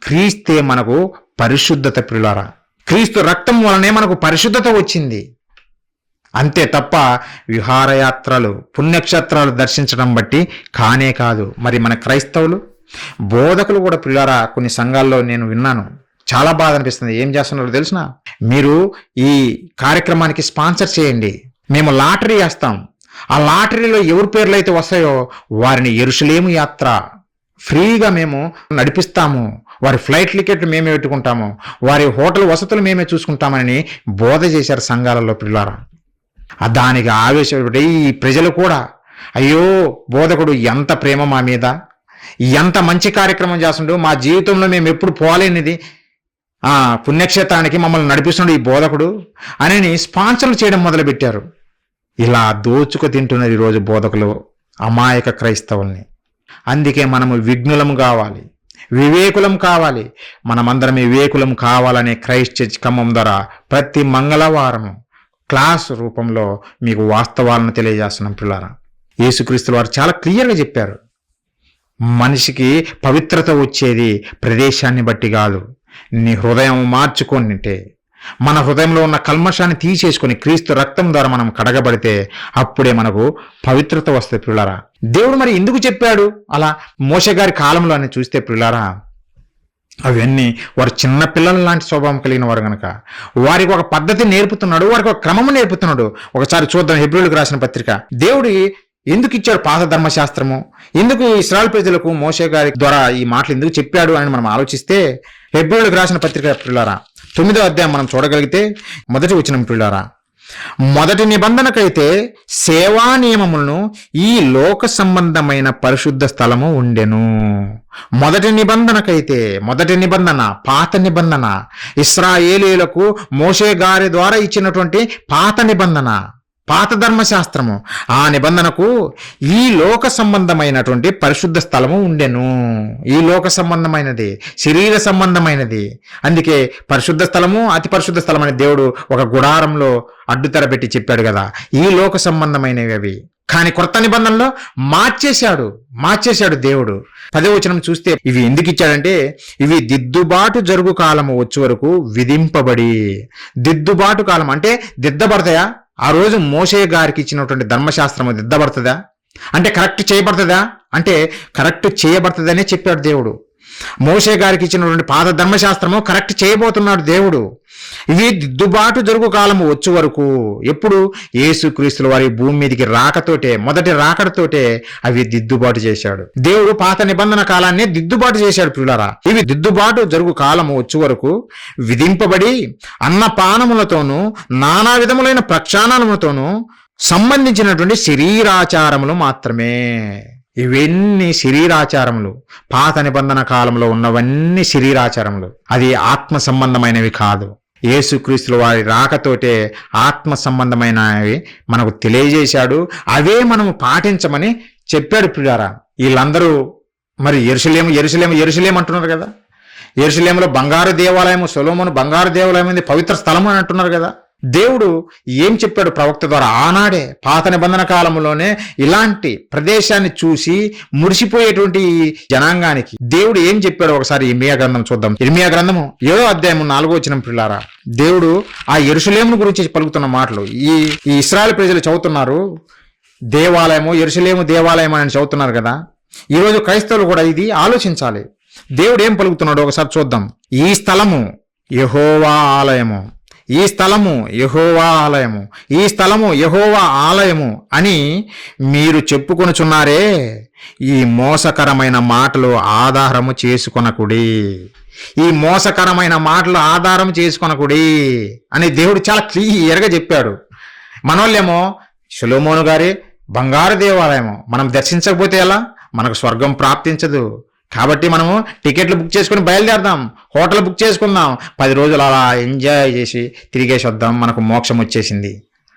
[SPEAKER 1] క్రీస్తే మనకు పరిశుద్ధత ప్రియులారా. క్రీస్తు రక్తం వలనే మనకు పరిశుద్ధత వచ్చింది. అంతే తప్ప విహారయాత్రలు, పుణ్యక్షేత్రాలు దర్శించడం బట్టి కానే కాదు. మరి మన క్రైస్తవులు, బోధకులు కూడా ప్రియులారా, కొన్ని సంఘాల్లో నేను విన్నాను, చాలా బాధ అనిపిస్తుంది. ఏం చేస్తున్నారో తెలిసిన? మీరు ఈ కార్యక్రమానికి స్పాన్సర్ చేయండి, మేము లాటరీ వేస్తాం, ఆ లాటరీలో ఎవరి పేర్లు అయితే వస్తాయో వారిని యెరూషలేము యాత్ర ఫ్రీగా మేము నడిపిస్తాము, వారి ఫ్లైట్ టికెట్లు మేమే పెట్టుకుంటాము, వారి హోటల్ వసతులు మేమే చూసుకుంటామని బోధ చేశారు సంఘాలలో పిల్లారా. దానికి ఆవేశపడి ఈ ప్రజలు కూడా, అయ్యో బోధకుడు ఎంత ప్రేమ మా మీద, ఎంత మంచి కార్యక్రమం చేస్తుండో, మా జీవితంలో మేము ఎప్పుడు పోలేనిది పుణ్యక్షేత్రానికి మమ్మల్ని నడిపిస్తుండే ఈ బోధకుడు అని స్పాన్సర్లు చేయడం మొదలుపెట్టారు. ఇలా దోచుకు తింటున్నారు ఈరోజు బోధకులు అమాయక క్రైస్తవుల్ని. అందుకే మనము విఘ్నులం కావాలి, వివేకులం కావాలి. మనమందరం వివేకులం కావాలనే క్రైస్ట్ చర్చ్ ఖమ్మం ద్వారా ప్రతి మంగళవారం క్లాస్ రూపంలో మీకు వాస్తవాలను తెలియజేస్తున్నాం పిల్లారా. యేసుక్రీస్తుల వారు చాలా క్లియర్గా చెప్పారు, మనిషికి పవిత్రత వచ్చేది ప్రదేశాన్ని బట్టి కాదు, నీ హృదయం మార్చుకొనింటే, మన హృదయంలో ఉన్న కల్మషాన్ని తీసేసుకొని క్రీస్తు రక్తం ద్వారా మనం కడగబడితే అప్పుడే మనకు పవిత్రత వస్తే పిల్లారా. దేవుడు మరి ఎందుకు చెప్పాడు అలా? మోషే గారి కాలంలో అని చూస్తే పిల్లారా, అవన్నీ వారు చిన్న పిల్లల లాంటి స్వభావం కలిగిన వారు కనుక వారికి ఒక పద్ధతి నేర్పుతున్నాడు, వారికి ఒక క్రమము నేర్పుతున్నాడు. ఒకసారి చూద్దాం హెబ్రీయులకు రాసిన పత్రిక. దేవుడు ఎందుకు ఇచ్చాడు పాత ధర్మశాస్త్రము? ఎందుకు ఇశ్రాయేలు ప్రజలకు మోషే గారి ద్వారా ఈ మాటలు ఎందుకు చెప్పాడు అని మనం ఆలోచిస్తే హెబ్రీయులకు రాసిన పత్రిక పిల్లారా 9వ అధ్యాయం మనం చూడగలిగితే మొదటి వచనం పిల్లారా, మొదటి నిబంధనకైతే సేవా నియమములను ఈ లోక సంబంధమైన పరిశుద్ధ స్థలము ఉండెను. మొదటి నిబంధన పాత నిబంధన, ఇశ్రాయేలీయులకు మోషే గారి ద్వారా ఇచ్చినటువంటి పాత నిబంధన, పాత ధర్మశాస్త్రము. ఆ నిబంధనకు ఈ లోక సంబంధమైనటువంటి పరిశుద్ధ స్థలము ఉండెను. ఈ లోక సంబంధమైనది, శరీర సంబంధమైనది. అందుకే పరిశుద్ధ స్థలము, అతి పరిశుద్ధ స్థలం అని దేవుడు ఒక గుడారంలో అడ్డుతెర పెట్టి చెప్పాడు కదా. ఈ లోక సంబంధమైనవి అవి. కానీ కొత్త నిబంధనలో మార్చేశాడు దేవుడు. 10వ వచనం చూస్తే ఇవి ఎందుకు ఇచ్చాడంటే, ఇవి దిద్దుబాటు జరుగు కాలము వచ్చే వరకు విధింపబడి. దిద్దుబాటు కాలం అంటే దిద్దబడతాయా? ఆ రోజు మోషే గారికి ఇచ్చినటువంటి ధర్మశాస్త్రము దిద్దబడుతుందా అంటే కరెక్ట్ చేయబడుతుందా అంటే కరెక్ట్ చేయబడుతుందనే చెప్పాడు దేవుడు. మోషే గారికి ఇచ్చినటువంటి పాత ధర్మశాస్త్రము కరెక్ట్ చేయబోతున్నాడు దేవుడు. ఇది దిద్దుబాటు జరుగు కాలము వచ్చు వరకు. ఎప్పుడు? యేసుక్రీస్తుల వారి భూమి మీదకి రాకతోటే, మొదటి రాకడతోటే అవి దిద్దుబాటు చేశాడు దేవుడు. పాత నిబంధన కాలాన్ని దిద్దుబాటు చేశాడు పిల్లరా. ఇవి దిద్దుబాటు జరుగు కాలము వచ్చు వరకు విధింపబడి అన్నపానములతోనూ నానా విధములైన ప్రక్షాళనములతోనూ సంబంధించినటువంటి శరీరాచారములు మాత్రమే. ఇవన్నీ శరీరాచారములు. పాత నిబంధన కాలంలో ఉన్నవన్నీ శరీరాచారములు, అది ఆత్మ సంబంధమైనవి కాదు. యేసుక్రీస్తుల వారి రాకతోటే ఆత్మ సంబంధమైనవి మనకు తెలియజేశాడు. అవే మనము పాటించమని చెప్పాడు ప్రియులారా. వీళ్ళందరూ మరి యెరూషలేము అంటున్నారు కదా. యెరూషలేములో బంగారు దేవాలయము, సొలొమోను బంగారు దేవాలయం ఉంది, పవిత్ర స్థలము అని అంటున్నారు కదా. దేవుడు ఏం చెప్పాడు ప్రవక్త ద్వారా? ఆనాడే పాత నిబంధన కాలంలోనే ఇలాంటి ప్రదేశాన్ని చూసి మురిసిపోయేటువంటి జనాంగానికి దేవుడు ఏం చెప్పాడు ఒకసారి ఇర్మియా గ్రంథం చూద్దాం. ఇర్మియా గ్రంథము 7వ అధ్యాయము 4వ వచనం పిల్లారా. దేవుడు ఆ యెరూషలేము గురించి పలుకుతున్న మాటలు ఈ ఇశ్రాయేలు ప్రజలు చదువుతున్నారు. యెరూషలేము దేవాలయం అని చదువుతున్నారు కదా. ఈరోజు క్రైస్తవులు కూడా ఇది ఆలోచించాలి. దేవుడు ఏం పలుకుతున్నాడు ఒకసారి చూద్దాం. ఈ స్థలము యెహోవా ఆలయము, ఈ స్థలము యెహోవా ఆలయము, ఈ స్థలము యెహోవా ఆలయము అని మీరు చెప్పుకొనుచున్నారే, ఈ మోసకరమైన మాటలు ఆధారము చేసుకొనకుడి, ఈ మోసకరమైన మాటలు ఆధారం చేసుకొనకుడి అని దేవుడు చాలా క్లియర్గా చెప్పాడు. మనోళ్ళేమో సొలొమోను గారి బంగారు దేవాలయము మనం దర్శించకపోతే ఎలా? మనకు స్వర్గం ప్రాప్తించదు. కాబట్టి మనము టికెట్లు బుక్ చేసుకుని బయలుదేరదాం, హోటల్ బుక్ చేసుకుందాం, 10 రోజులు అలా ఎంజాయ్ చేసి తిరిగేసి వద్దాం, మనకు మోక్షం వచ్చేసింది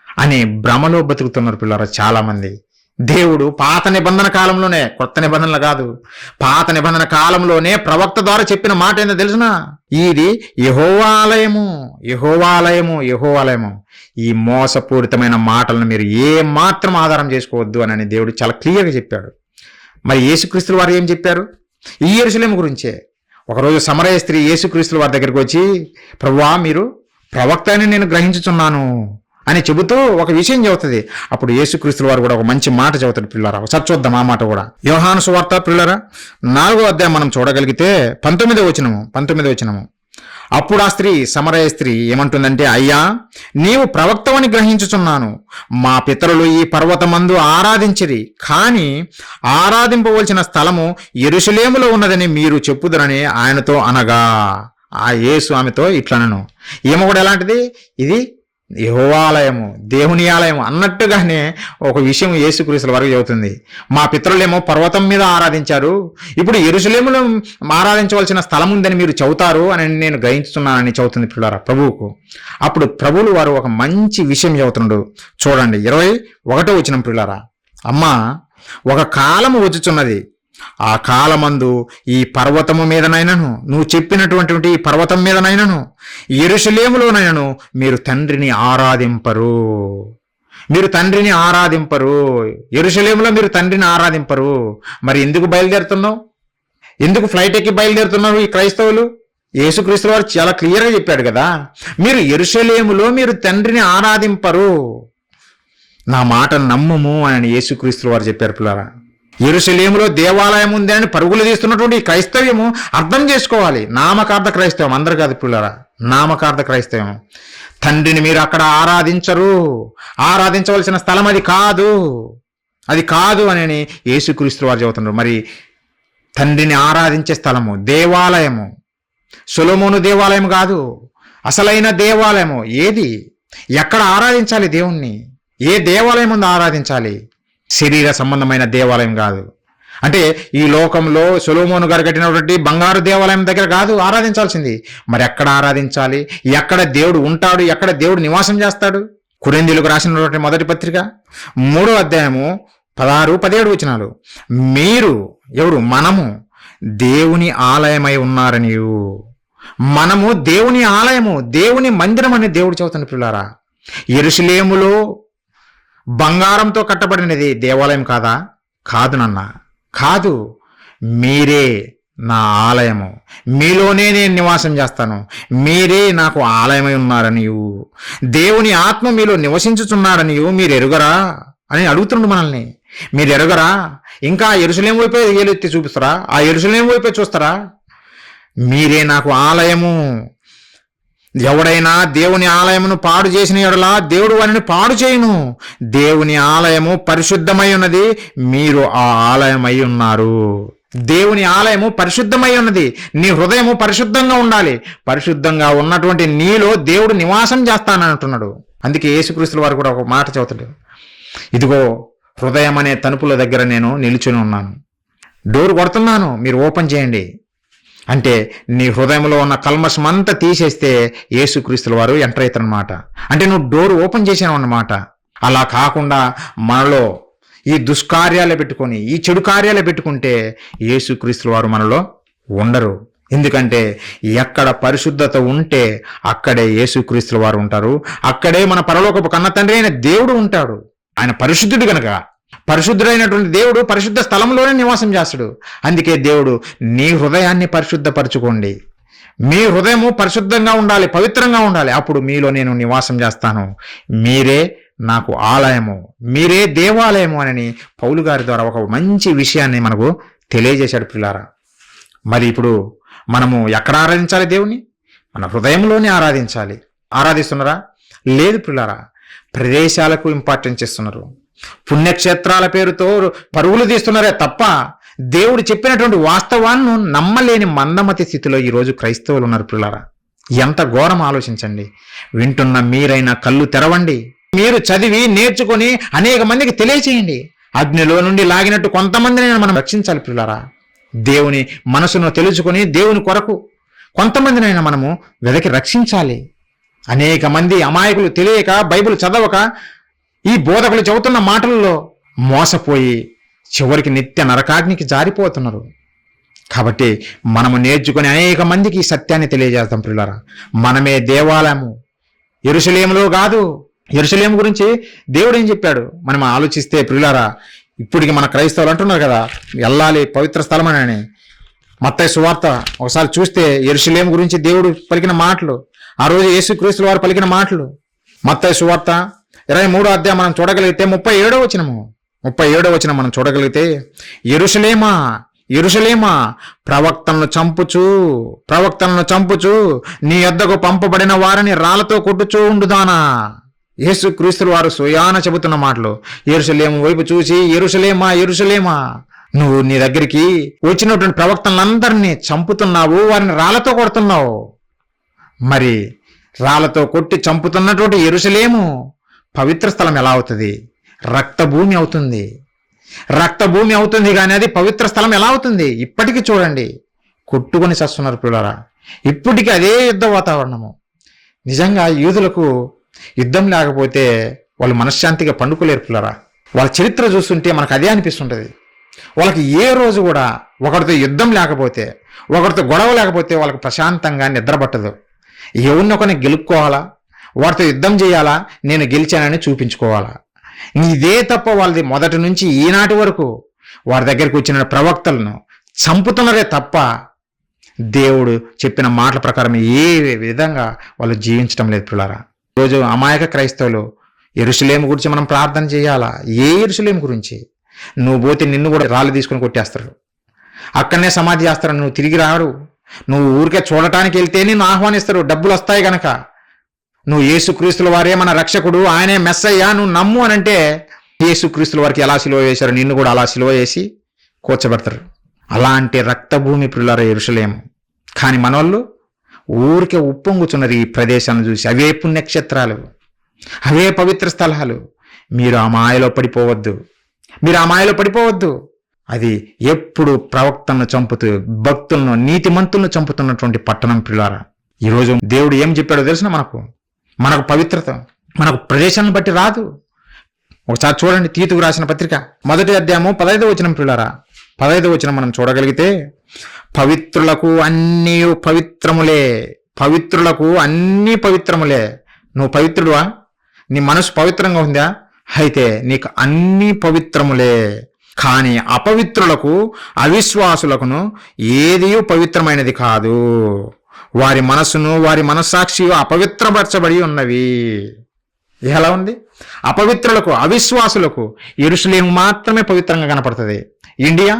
[SPEAKER 1] అని భ్రమలో బతుకుతున్నారు పిల్లలు చాలామంది. దేవుడు పాత నిబంధన కాలంలోనే, కొత్త నిబంధనలు కాదు, పాత నిబంధన కాలంలోనే ప్రవక్త ద్వారా చెప్పిన మాట ఏందో తెలుసునా? ఇది యెహోవా ఆలయము, యెహోవా ఆలయము, యెహోవా ఆలయము. ఈ మోసపూరితమైన మాటలను మీరు ఏ మాత్రం ఆధారం చేసుకోవద్దు అని దేవుడు చాలా క్లియర్గా చెప్పాడు. మరి యేసుక్రీస్తుల వారు ఏం చెప్పారు? ఈ యెరూషలేము గురించే. ఒకరోజు సమరయ స్త్రీ యేసుక్రీస్తుల వారి దగ్గరికి వచ్చి, ప్రభువా మీరు ప్రవక్త అని నేను గ్రహించుచున్నాను అని చెబుతూ ఒక విషయం చెబుతుంది. అప్పుడు యేసుక్రీస్తుల వారు కూడా ఒక మంచి మాట చెబుతాడు పిల్లరా. ఒకసారి చూద్దాం ఆ మాట కూడా. యోహాను సువార్త పిల్లరా 4వ అధ్యాయం మనం చూడగలిగితే 19వ వచనము. అప్పుడు ఆ స్త్రీ, సమరయ స్త్రీ ఏమంటుందంటే, అయ్యా నీవు ప్రవక్తవని గ్రహించుచున్నాను. మా పితరులు ఈ పర్వతమందు ఆరాధించిరి, కానీ ఆరాధింపవలసిన స్థలము యెరూషలేములో ఉన్నదని మీరు చెప్పుదురని ఆయనతో అనగా, ఆ యేసు ఆమెతో ఇట్లనను. ఈమె కూడా ఎలాంటిది? ఇది యెహోవా ఆలయము, దేవుని ఆలయము అన్నట్టుగానే ఒక విషయం యేసుక్రీస్తుల వరకు చెబుతుంది. మా పితరులేమో పర్వతం మీద ఆరాధించారు, ఇప్పుడు యెరూషలేములో ఆరాధించవలసిన స్థలం ఉందని మీరు చెబుతారు అని నేను గ్రహించుతున్నానని చెబుతుంది పిల్లరా ప్రభువుకు. అప్పుడు ప్రభువులు వారు ఒక మంచి విషయం చెబుతున్నాడు. చూడండి 21వ వచనం పిల్లరా. అమ్మా, ఒక కాలము వచ్చుచున్నది, ఆ కాలమందు ఈ పర్వతము మీదనైనను, నువ్వు చెప్పినటువంటి ఈ పర్వతం మీదనైనను, యెరూషలేములోనైనను మీరు తండ్రిని ఆరాధింపరు. యెరూషలేములో మీరు తండ్రిని ఆరాధింపరు. మరి ఎందుకు బయలుదేరుతున్నావు? ఎందుకు ఫ్లైట్ ఎక్కి బయలుదేరుతున్నారు ఈ క్రైస్తవులు? యేసుక్రీస్తు వారు చాలా క్లియర్గా చెప్పాడు కదా, మీరు యెరూషలేములో మీరు తండ్రిని ఆరాధింపరు. నా మాట నమ్ముము అని యేసుక్రీస్తు వారు చెప్పారు పిల్లరా. యెరూషలేములో దేవాలయం ఉంది అని పరుగులు తీస్తున్నటువంటి క్రైస్తవ్యము అర్థం చేసుకోవాలి. నామకార్థ క్రైస్తవం, అందరు కాదు పిల్లరా, నామకార్థ క్రైస్తవం. తండ్రిని మీరు అక్కడ ఆరాధించవలసిన స్థలం అది కాదు అని యేసుక్రీస్తు వారు చెబుతున్నారు. మరి తండ్రిని ఆరాధించే స్థలము దేవాలయము, సొలొమోను దేవాలయం కాదు, అసలైన దేవాలయము ఏది? ఎక్కడ ఆరాధించాలి దేవుణ్ణి? ఏ దేవాలయం ముందు ఆరాధించాలి? శరీర సంబంధమైన దేవాలయం కాదు. అంటే ఈ లోకంలో సొలొమోను గారు కట్టినటువంటి బంగారు దేవాలయం దగ్గర కాదు ఆరాధించాల్సింది. మరి ఎక్కడ ఆరాధించాలి? ఎక్కడ దేవుడు ఉంటాడు? ఎక్కడ దేవుడు నివాసం చేస్తాడు? కొరింథీయులకు రాసినటువంటి మొదటి పత్రిక 3వ అధ్యాయము 16-17 వచనాలు. మీరు ఎవరు? మనము దేవుని ఆలయమై ఉన్నారనియు. మనము దేవుని ఆలయము, దేవుని మందిరం అని దేవుడు చెబుతున్న పిల్లారా. యెరూషలేములో బంగారంతో కట్టబడినది దేవాలయం కాదా? కాదు నాన్న, కాదు. మీరే నా ఆలయము, మీలోనే నేను నివాసం చేస్తాను, మీరే నాకు ఆలయమై ఉన్నారనియు, దేవుని ఆత్మ మీలో నివసించుచున్నాడనియు మీరు ఎరుగరా అని అడుగుతున్నాడు మనల్ని. మీరు ఎరుగరా? ఇంకా యెరూషలేము వైపే ఏలెత్తి చూపిస్తారా? ఆ యెరూషలేము వైపే చూస్తారా? మీరే నాకు ఆలయము. ఎవడైనా దేవుని ఆలయమును పాడు చేసిన యెడల దేవుడు వారిని పాడు చేయును. దేవుని ఆలయము పరిశుద్ధమై ఉన్నది, మీరు ఆ ఆలయమై ఉన్నారు. దేవుని ఆలయము పరిశుద్ధమై ఉన్నది. నీ హృదయము పరిశుద్ధంగా ఉండాలి. పరిశుద్ధంగా ఉన్నటువంటి నీలో దేవుడు నివాసం చేస్తానని అంటున్నాడు. అందుకే యేసుక్రీస్తుల వారు కూడా ఒక మాట చెబుతాడు, ఇదిగో హృదయం అనే తలుపుల దగ్గర నేను నిలుచుని ఉన్నాను, డోర్ కొడుతున్నాను, మీరు ఓపెన్ చేయండి. అంటే నీ హృదయంలో ఉన్న కల్మషం అంతా తీసేస్తే యేసుక్రీస్తుల వారు ఎంటర్ అవుతారనమాట. అంటే నువ్వు డోర్ ఓపెన్ చేసావు అన్నమాట. అలా కాకుండా మనలో ఈ దుష్కార్యాలే పెట్టుకొని, ఈ చెడు కార్యాలే పెట్టుకుంటే యేసుక్రీస్తుల వారు మనలో ఉండరు. ఎందుకంటే ఎక్కడ పరిశుద్ధత ఉంటే అక్కడే యేసుక్రీస్తుల వారు ఉంటారు. అక్కడే మన పరలోకపు కన్న తండ్రి అయిన దేవుడు ఉంటాడు. ఆయన పరిశుద్ధుడు గనక, పరిశుద్ధుడైనటువంటి దేవుడు పరిశుద్ధ స్థలంలోనే నివాసం చేస్తాడు. అందుకే దేవుడు నీ హృదయాన్ని పరిశుద్ధపరచుకోండి, మీ హృదయము పరిశుద్ధంగా ఉండాలి, పవిత్రంగా ఉండాలి. అప్పుడు మీలో నేను నివాసం చేస్తాను, మీరే నాకు ఆలయము, మీరే దేవాలయము అని పౌలు గారి ద్వారా ఒక మంచి విషయాన్ని మనకు తెలియజేశాడు పిల్లారా. మరి ఇప్పుడు మనము ఎక్కడ ఆరాధించాలి దేవుని? మన హృదయంలోనే ఆరాధించాలి. ఆరాధిస్తున్నారా? లేదు పిల్లారా, ప్రదేశాలకు ఇంపార్టెన్స్ ఇస్తున్నారు, పుణ్యక్షేత్రాల పేరుతో పరుగులు తీస్తున్నారే తప్ప దేవుడు చెప్పినటువంటి వాస్తవాన్ని నమ్మలేని మందమతి స్థితిలో ఈరోజు క్రైస్తవులు ఉన్నారు పిల్లారా. ఎంత ఘోరం ఆలోచించండి. వింటున్న మీరైనా కళ్ళు తెరవండి, మీరు చదివి నేర్చుకొని అనేక మందికి తెలియచేయండి. అగ్నిలో నుండి లాగినట్టు కొంతమందిని మనం రక్షించాలి పిల్లారా. దేవుని మనసును తెలుసుకొని దేవుని కొరకు కొంతమందినైనా మనము వెదకి రక్షించాలి. అనేక మంది అమాయకులు తెలియక, బైబిల్ చదవక, ఈ బోధకులు చెబుతున్న మాటల్లో మోసపోయి చివరికి నిత్య నరకాగ్నికి జారిపోతున్నారు. కాబట్టి మనము నేర్చుకుని అనేక మందికి ఈ సత్యాన్ని తెలియజేస్తాం పిల్లారా. మనమే దేవాలయము, యెరూషలేములో కాదు. యెరూషలేము గురించి దేవుడు ఏం చెప్పాడు మనం ఆలోచిస్తే పిల్లారా, ఇప్పటికి మన క్రైస్తవులు అంటున్నారు కదా వెళ్ళాలి పవిత్ర స్థలం అని. మత్తయి సువార్త ఒకసారి చూస్తే యెరూషలేము గురించి దేవుడు పలికిన మాటలు, ఆ రోజు యేసుక్రీస్తుల వారు పలికిన మాటలు, మత్తయి సువార్త 23వ అధ్యాయం మనం చూడగలిగితే 37వ వచనం మనం చూడగలిగితే, యెరూషలేమా యెరూషలేమా ప్రవక్తలను చంపుచు నీ యొద్దకు పంపబడిన వారిని రాళ్లతో కొట్టుచూ ఉండుదానా. యేసుక్రీస్తుల వారు స్వయాన చెబుతున్న మాటలు. యెరూషలేము వైపు చూసి, యెరూషలేమా యెరూషలేమా, నువ్వు నీ దగ్గరికి వచ్చినటువంటి ప్రవక్తలందరినీ చంపుతున్నావు, వారిని రాళ్లతో కొడుతున్నావు. మరి రాళ్లతో కొట్టి చంపుతున్నటువంటి యెరూషలేము పవిత్ర స్థలం ఎలా అవుతుంది? రక్తభూమి అవుతుంది. రక్తభూమి అవుతుంది కానీ అది పవిత్ర స్థలం ఎలా అవుతుంది? ఇప్పటికీ చూడండి, కొట్టుకొని చస్తున్నారు పిల్లరా. ఇప్పటికీ అదే యుద్ధ వాతావరణము. నిజంగా యూదులకు యుద్ధం లేకపోతే వాళ్ళు మనశ్శాంతిగా పండుకోలేరు పిల్లరా. వాళ్ళ చరిత్ర చూస్తుంటే మనకు అదే అనిపిస్తుంటుంది. వాళ్ళకి ఏ రోజు కూడా ఒకరితో యుద్ధం లేకపోతే, ఒకరితో గొడవ లేకపోతే వాళ్ళకి ప్రశాంతంగా నిద్రపట్టదు. ఎవరినొకరిని గెలుపుకోవాలా, వారితో యుద్ధం చేయాలా, నేను గెలిచానని చూపించుకోవాలా, ఇదే తప్ప వాళ్ళది మొదటి నుంచి ఈనాటి వరకు వారి దగ్గరికి వచ్చిన ప్రవక్తలను చంపుతున్నారే తప్ప దేవుడు చెప్పిన మాటల ప్రకారం ఏ విధంగా వాళ్ళు జీవించడం లేదు పిల్లారా. ఈరోజు అమాయక క్రైస్తవులు యెరూషలేము గురించి మనం ప్రార్థన చేయాలా? ఏ యెరూషలేము గురించి? నువ్వు పోతే నిన్ను కూడా రాళ్ళు తీసుకొని కొట్టేస్తారు, అక్కడనే సమాధి చేస్తారు, నువ్వు తిరిగి రాడు. నువ్వు ఊరికే చూడటానికి వెళ్తే నిన్ను ఆహ్వానిస్తారు, డబ్బులు వస్తాయి గనక. నువ్వు యేసుక్రీస్తుల వారే మన రక్షకుడు, ఆయనే మెస్సయ్యా, నువ్వు నమ్ము అని అంటే యేసుక్రీస్తుల వారికి ఎలా సిలువ వేశారు, నిన్ను కూడా అలా సిలువ వేసి కూర్చోబెడతారు. అలాంటి రక్తభూమి పిల్లల యెరూషలేము. కానీ మనోళ్ళు ఊరికే ఉప్పొంగుతున్నారు ఈ ప్రదేశాన్ని చూసి. అవే పుణ్యక్షేత్రాలు, అవే పవిత్ర స్థలాలు. మీరు ఆ మాయలో పడిపోవద్దు. అది ఎప్పుడు ప్రవక్తలను చంపుతూ, భక్తులను, నీతిమంతులను చంపుతున్నటువంటి పట్టణం పిల్లారా. ఈరోజు దేవుడు ఏం చెప్పాడో తెలిసిన మనకు పవిత్రత మనకు ప్రదేశాన్ని బట్టి రాదు. ఒకసారి చూడండి, తీతుకు రాసిన పత్రిక 1వ అధ్యాయము 15వ వచనం పిల్లారా. 15వ వచనం మనం చూడగలిగితే, పవిత్రులకు అన్నీ పవిత్రములే. నువ్వు పవిత్రుడువా? నీ మనసు పవిత్రంగా ఉందా? అయితే నీకు అన్నీ పవిత్రములే. కానీ అపవిత్రులకు, అవిశ్వాసులకును ఏదీ పవిత్రమైనది కాదు. వారి మనస్సును, వారి మనస్సాక్షి అపవిత్రపరచబడి ఉన్నవి. ఎలా ఉంది? అపవిత్రులకు, అవిశ్వాసులకు యెరూషలేము మాత్రమే పవిత్రంగా కనపడుతుంది. ఇండియా,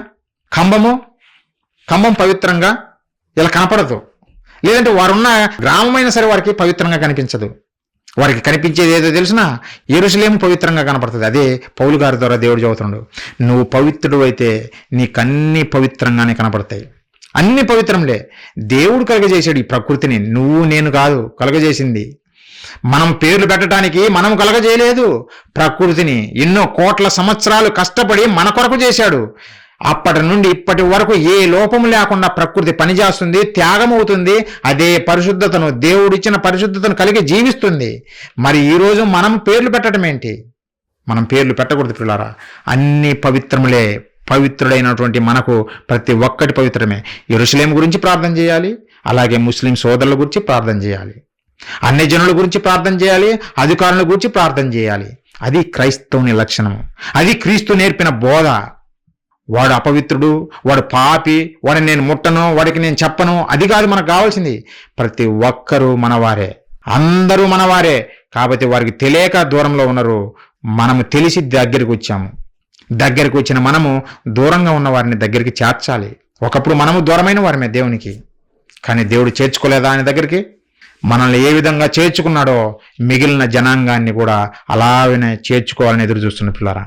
[SPEAKER 1] ఖమ్మం పవిత్రంగా ఇలా కనపడదు. లేదంటే వారున్న గ్రామమైనా సరే వారికి పవిత్రంగా కనిపించదు. వారికి కనిపించేది ఏదో తెలిసినా యెరూషలేము పవిత్రంగా కనపడుతుంది. అదే పౌలు గారి ద్వారా దేవుడు చెబుతున్నాడు, నువ్వు పవిత్రుడు అయితే నీకన్నీ పవిత్రంగానే కనపడతాయి. అన్ని పవిత్రంలే. దేవుడు కలగజేశాడు ఈ ప్రకృతిని, నువ్వు నేను కాదు కలగజేసింది. మనం పేర్లు పెట్టడానికి మనం కలగజేయలేదు. ప్రకృతిని ఎన్నో కోట్ల సంవత్సరాలు కష్టపడి మన కొరకు చేశాడు. అప్పటి నుండి ఇప్పటి వరకు ఏ లోపము లేకుండా ప్రకృతి పనిచేస్తుంది, త్యాగమవుతుంది. అదే పరిశుద్ధతను, దేవుడిచ్చిన పరిశుద్ధతను కలిగి జీవిస్తుంది. మరి ఈరోజు మనం పేర్లు పెట్టడం ఏంటి? మనం పేర్లు పెట్టకూడదు పిల్లారా. అన్ని పవిత్రములే. పవిత్రుడైనటువంటి మనకు ప్రతి ఒక్కటి పవిత్రమే. యెరూషలేము గురించి ప్రార్థన చేయాలి, అలాగే ముస్లిం సోదరుల గురించి ప్రార్థన చేయాలి, అన్ని జనుల గురించి ప్రార్థన చేయాలి, అధికారుల గురించి ప్రార్థన చేయాలి. అది క్రైస్తవుని లక్షణం. అది క్రీస్తు నేర్పిన బోధ. వాడు అపవిత్రుడు, వాడు పాపి, వాడిని నేను ముట్టను, వాడికి నేను చెప్పను, అది కాదు మనకు కావాల్సింది. ప్రతి ఒక్కరూ మనవారే, అందరూ మనవారే. కాబట్టి వారికి తెలియక దూరంలో ఉన్నారు, మనము తెలిసి దగ్గరికి వచ్చాము. దగ్గరికి వచ్చిన మనము దూరంగా ఉన్న వారిని దగ్గరికి చేర్చాలి. ఒకప్పుడు మనము దూరమైన వారమే దేవునికి, కానీ దేవుడు చేర్చుకోలేదా ఆయన దగ్గరికి? మనల్ని ఏ విధంగా చేర్చుకున్నాడో మిగిలిన జనాంగాన్ని కూడా అలాగనే చేర్చుకోవాలని ఎదురు చూస్తున్న పిల్లరా.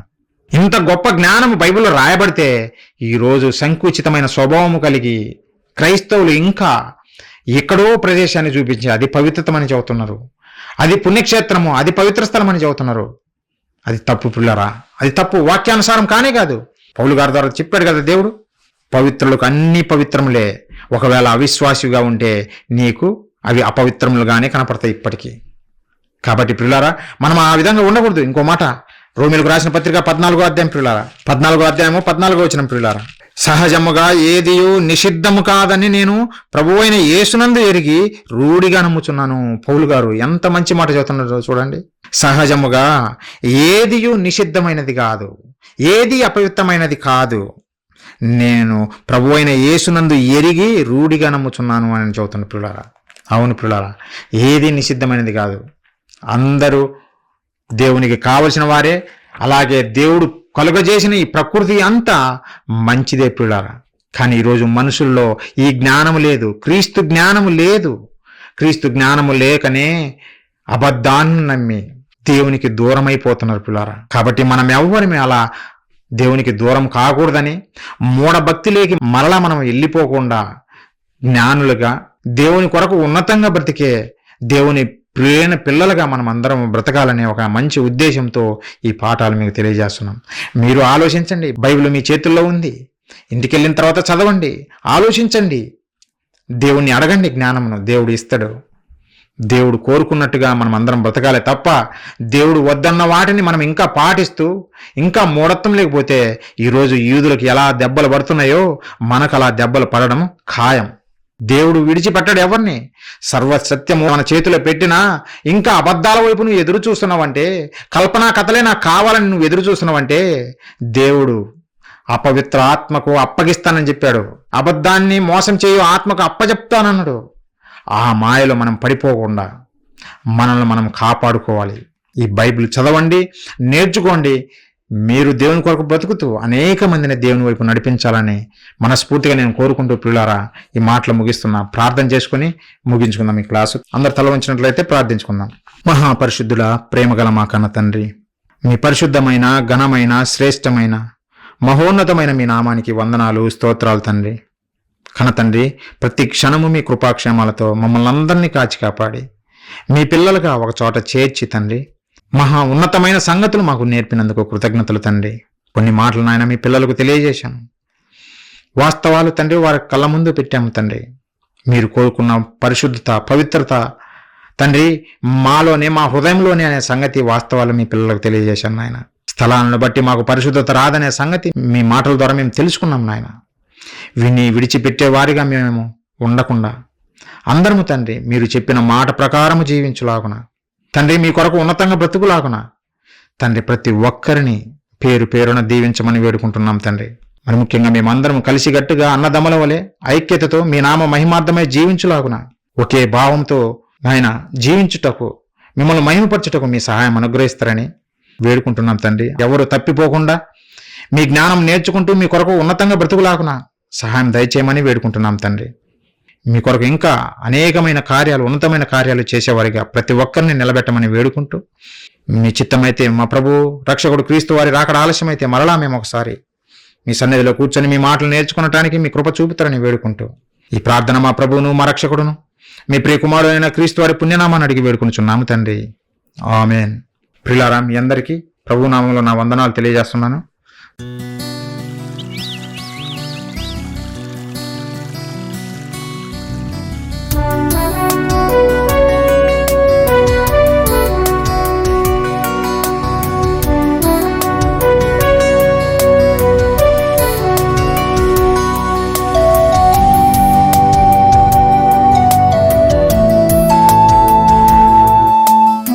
[SPEAKER 1] ఇంత గొప్ప జ్ఞానం బైబిల్లో రాయబడితే ఈరోజు సంకుచితమైన స్వభావము కలిగి క్రైస్తవులు ఇంకా ఎక్కడో ప్రదేశాన్ని చూపించి అది పవిత్రతమని చెబుతున్నారు, అది పుణ్యక్షేత్రము, అది పవిత్ర స్థలం అని చెబుతున్నారు. అది తప్పు పిల్లరా, అది తప్పు. వాక్యానుసారం కానే కాదు. పౌలు గారి ద్వారా చెప్పాడు కదా దేవుడు, పవిత్రులకు అన్ని పవిత్రములే. ఒకవేళ అవిశ్వాసిగా ఉంటే నీకు అవి అపవిత్రములుగానే కనపడతాయి ఇప్పటికీ. కాబట్టి పిల్లారా, మనం ఆ విధంగా ఉండకూడదు. ఇంకో మాట, రోమీయులకు రాసిన పత్రిక 14వ అధ్యాయం పిల్లారా, 14వ అధ్యాయము 14వ వచనం పిల్లారా, సహజముగా ఏదియు నిషిద్ధము కాదని నేను ప్రభువైన యేసునందు ఎరిగి రూఢిగా నమ్ముచున్నాను. పౌలు గారు ఎంత మంచి మాట చెబుతున్నారో చూడండి. సహజముగా ఏదియు నిషిద్ధమైనది కాదు, ఏది అపవిత్రమైనది కాదు, నేను ప్రభువైన యేసునందు ఎరిగి రూఢిగా నమ్ముచున్నాను అని చెబుతున్న పిల్లారా. అవును పిల్లారా, ఏది నిషిద్ధమైనది కాదు. అందరూ దేవునికి కావలసిన వారే. అలాగే దేవుడు కలుగజేసిన ఈ ప్రకృతి అంతా మంచిదే పిల్లారా. కానీ ఈరోజు మనుషుల్లో ఈ జ్ఞానము లేదు, క్రీస్తు జ్ఞానము లేదు. క్రీస్తు జ్ఞానము లేకనే అబద్ధాన్ని నమ్మి దేవునికి దూరమైపోతున్నారు పిల్లారా. కాబట్టి మనం ఎవ్వరిమే అలా దేవునికి దూరం కాకూడదని, మూఢభక్తిలోకి మరలా మనం వెళ్ళిపోకుండా జ్ఞానులుగా దేవుని కొరకు ఉన్నతంగా బ్రతికే దేవుని ప్రియైన పిల్లలుగా మనం అందరం బ్రతకాలనే ఒక మంచి ఉద్దేశంతో ఈ పాఠాలు మీకు తెలియజేస్తున్నాం. మీరు ఆలోచించండి. బైబిల్ మీ చేతుల్లో ఉంది. ఇంటికి వెళ్ళిన తర్వాత చదవండి, ఆలోచించండి, దేవుణ్ణి అడగండి. జ్ఞానమును దేవుడు ఇస్తాడు. దేవుడు కోరుకున్నట్టుగా మనం అందరం బ్రతకాలే తప్ప దేవుడు వద్దన్న వాటిని మనం ఇంకా పాటిస్తూ ఇంకా మూఢత్వం లేకపోతే ఈరోజు యూదులకు ఎలా దెబ్బలు పడుతున్నాయో మనకు అలా దెబ్బలు పడడం ఖాయం. దేవుడు విడిచిపెట్టాడు ఎవరిని. సర్వసత్యము మన చేతిలో పెట్టినా ఇంకా అబద్ధాల వైపు నువ్వు ఎదురు చూస్తున్నావంటే, కల్పనా కథలే నాకు కావాలని నువ్వు ఎదురు చూస్తున్నావంటే దేవుడు అపవిత్ర ఆత్మకు అప్పగిస్తానని చెప్పాడు. అబద్ధాన్ని మోసం చేయు ఆత్మకు అప్పచెప్తానన్నాడు. ఆ మాయలో మనం పడిపోకుండా మనల్ని మనం కాపాడుకోవాలి. ఈ బైబిల్ చదవండి, నేర్చుకోండి. మీరు దేవుని కొరకు బ్రతుకుతూ అనేక మందిని దేవుని వైపు నడిపించాలని మనస్ఫూర్తిగా నేను కోరుకుంటూ పిల్లారా ఈ మాటలు ముగిస్తున్నా. ప్రార్థన చేసుకుని ముగించుకుందాం ఈ క్లాసు. అందరు తల వంచినట్లయితే ప్రార్థించుకుందాం. మహాపరిశుద్ధుల ప్రేమగల మా కన్న తండ్రి, మీ పరిశుద్ధమైన ఘనమైన శ్రేష్టమైన మహోన్నతమైన మీ నామానికి వందనాలు, స్తోత్రాలు తండ్రి. కన్న తండ్రి, ప్రతి క్షణము మీ కృపాక్షేమాలతో మమ్మల్ని అందరినీ కాచి కాపాడి మీ పిల్లలుగా ఒక చోట చేర్చి తండ్రి మహా ఉన్నతమైన సంగతులు మాకు నేర్పినందుకు కృతజ్ఞతలు తండ్రి. కొన్ని మాటలు నాయన మీ పిల్లలకు తెలియజేశాను. వాస్తవాలు తండ్రి వారి కళ్ళ ముందు పెట్టాము తండ్రి. మీరు కోరుకున్న పరిశుద్ధత, పవిత్రత తండ్రి మాలోనే, మా హృదయంలోనే అనే సంగతి వాస్తవాలు మీ పిల్లలకు తెలియజేశాను నాయన. స్థలాలను బట్టి మాకు పరిశుద్ధత రాదనే సంగతి మీ మాటల ద్వారా మేము తెలుసుకున్నాం నాయన. విడిచిపెట్టే వారిగా మేము ఉండకుండా అందరము తండ్రి మీరు చెప్పిన మాట ప్రకారము జీవించులాగున తండ్రి, మీ కొరకు ఉన్నతంగా బ్రతుకులాగున తండ్రి ప్రతి ఒక్కరిని పేరు పేరున దీవించమని వేడుకుంటున్నాం తండ్రి. మరి ముఖ్యంగా మేమందరం కలిసిగట్టుగా అన్నదమ్ముల వలె ఐక్యతతో మీ నామ మహిమార్థమై జీవించులాగున ఒకే భావంతో నాయన జీవించుటకు, మిమ్మల్ని మహిమపరచుటకు మీ సహాయం అనుగ్రహిస్తారని వేడుకుంటున్నాం తండ్రి. ఎవరు తప్పిపోకుండా మీ జ్ఞానం నేర్చుకుంటూ మీ కొరకు ఉన్నతంగా బ్రతుకులాగున సహాయం దయచేయమని వేడుకుంటున్నాం తండ్రి. మీ కొరకు ఇంకా అనేకమైన కార్యాలు, ఉన్నతమైన కార్యాలు చేసేవారిగా ప్రతి ఒక్కరిని నిలబెట్టమని వేడుకుంటూ, మీ చిత్తమైతే మా ప్రభు రక్షకుడు క్రీస్తు వారి రాకడ ఆలస్యమైతే మరలా మేము ఒకసారి మీ సన్నిధిలో కూర్చొని మీ మాటలు నేర్చుకునటానికి మీ కృప చూపుతారని వేడుకుంటూ, ఈ ప్రార్థన మా ప్రభువును మా రక్షకుడును మీ ప్రియకుమారుడు అయిన క్రీస్తు వారి పుణ్యనామాన్ని అడిగి వేడుకొనుచున్నాము తండ్రి. ఆమేన్. ప్రియులారా, మీ అందరికీ ప్రభు నామంలో నా వందనాలు తెలియజేస్తున్నాను.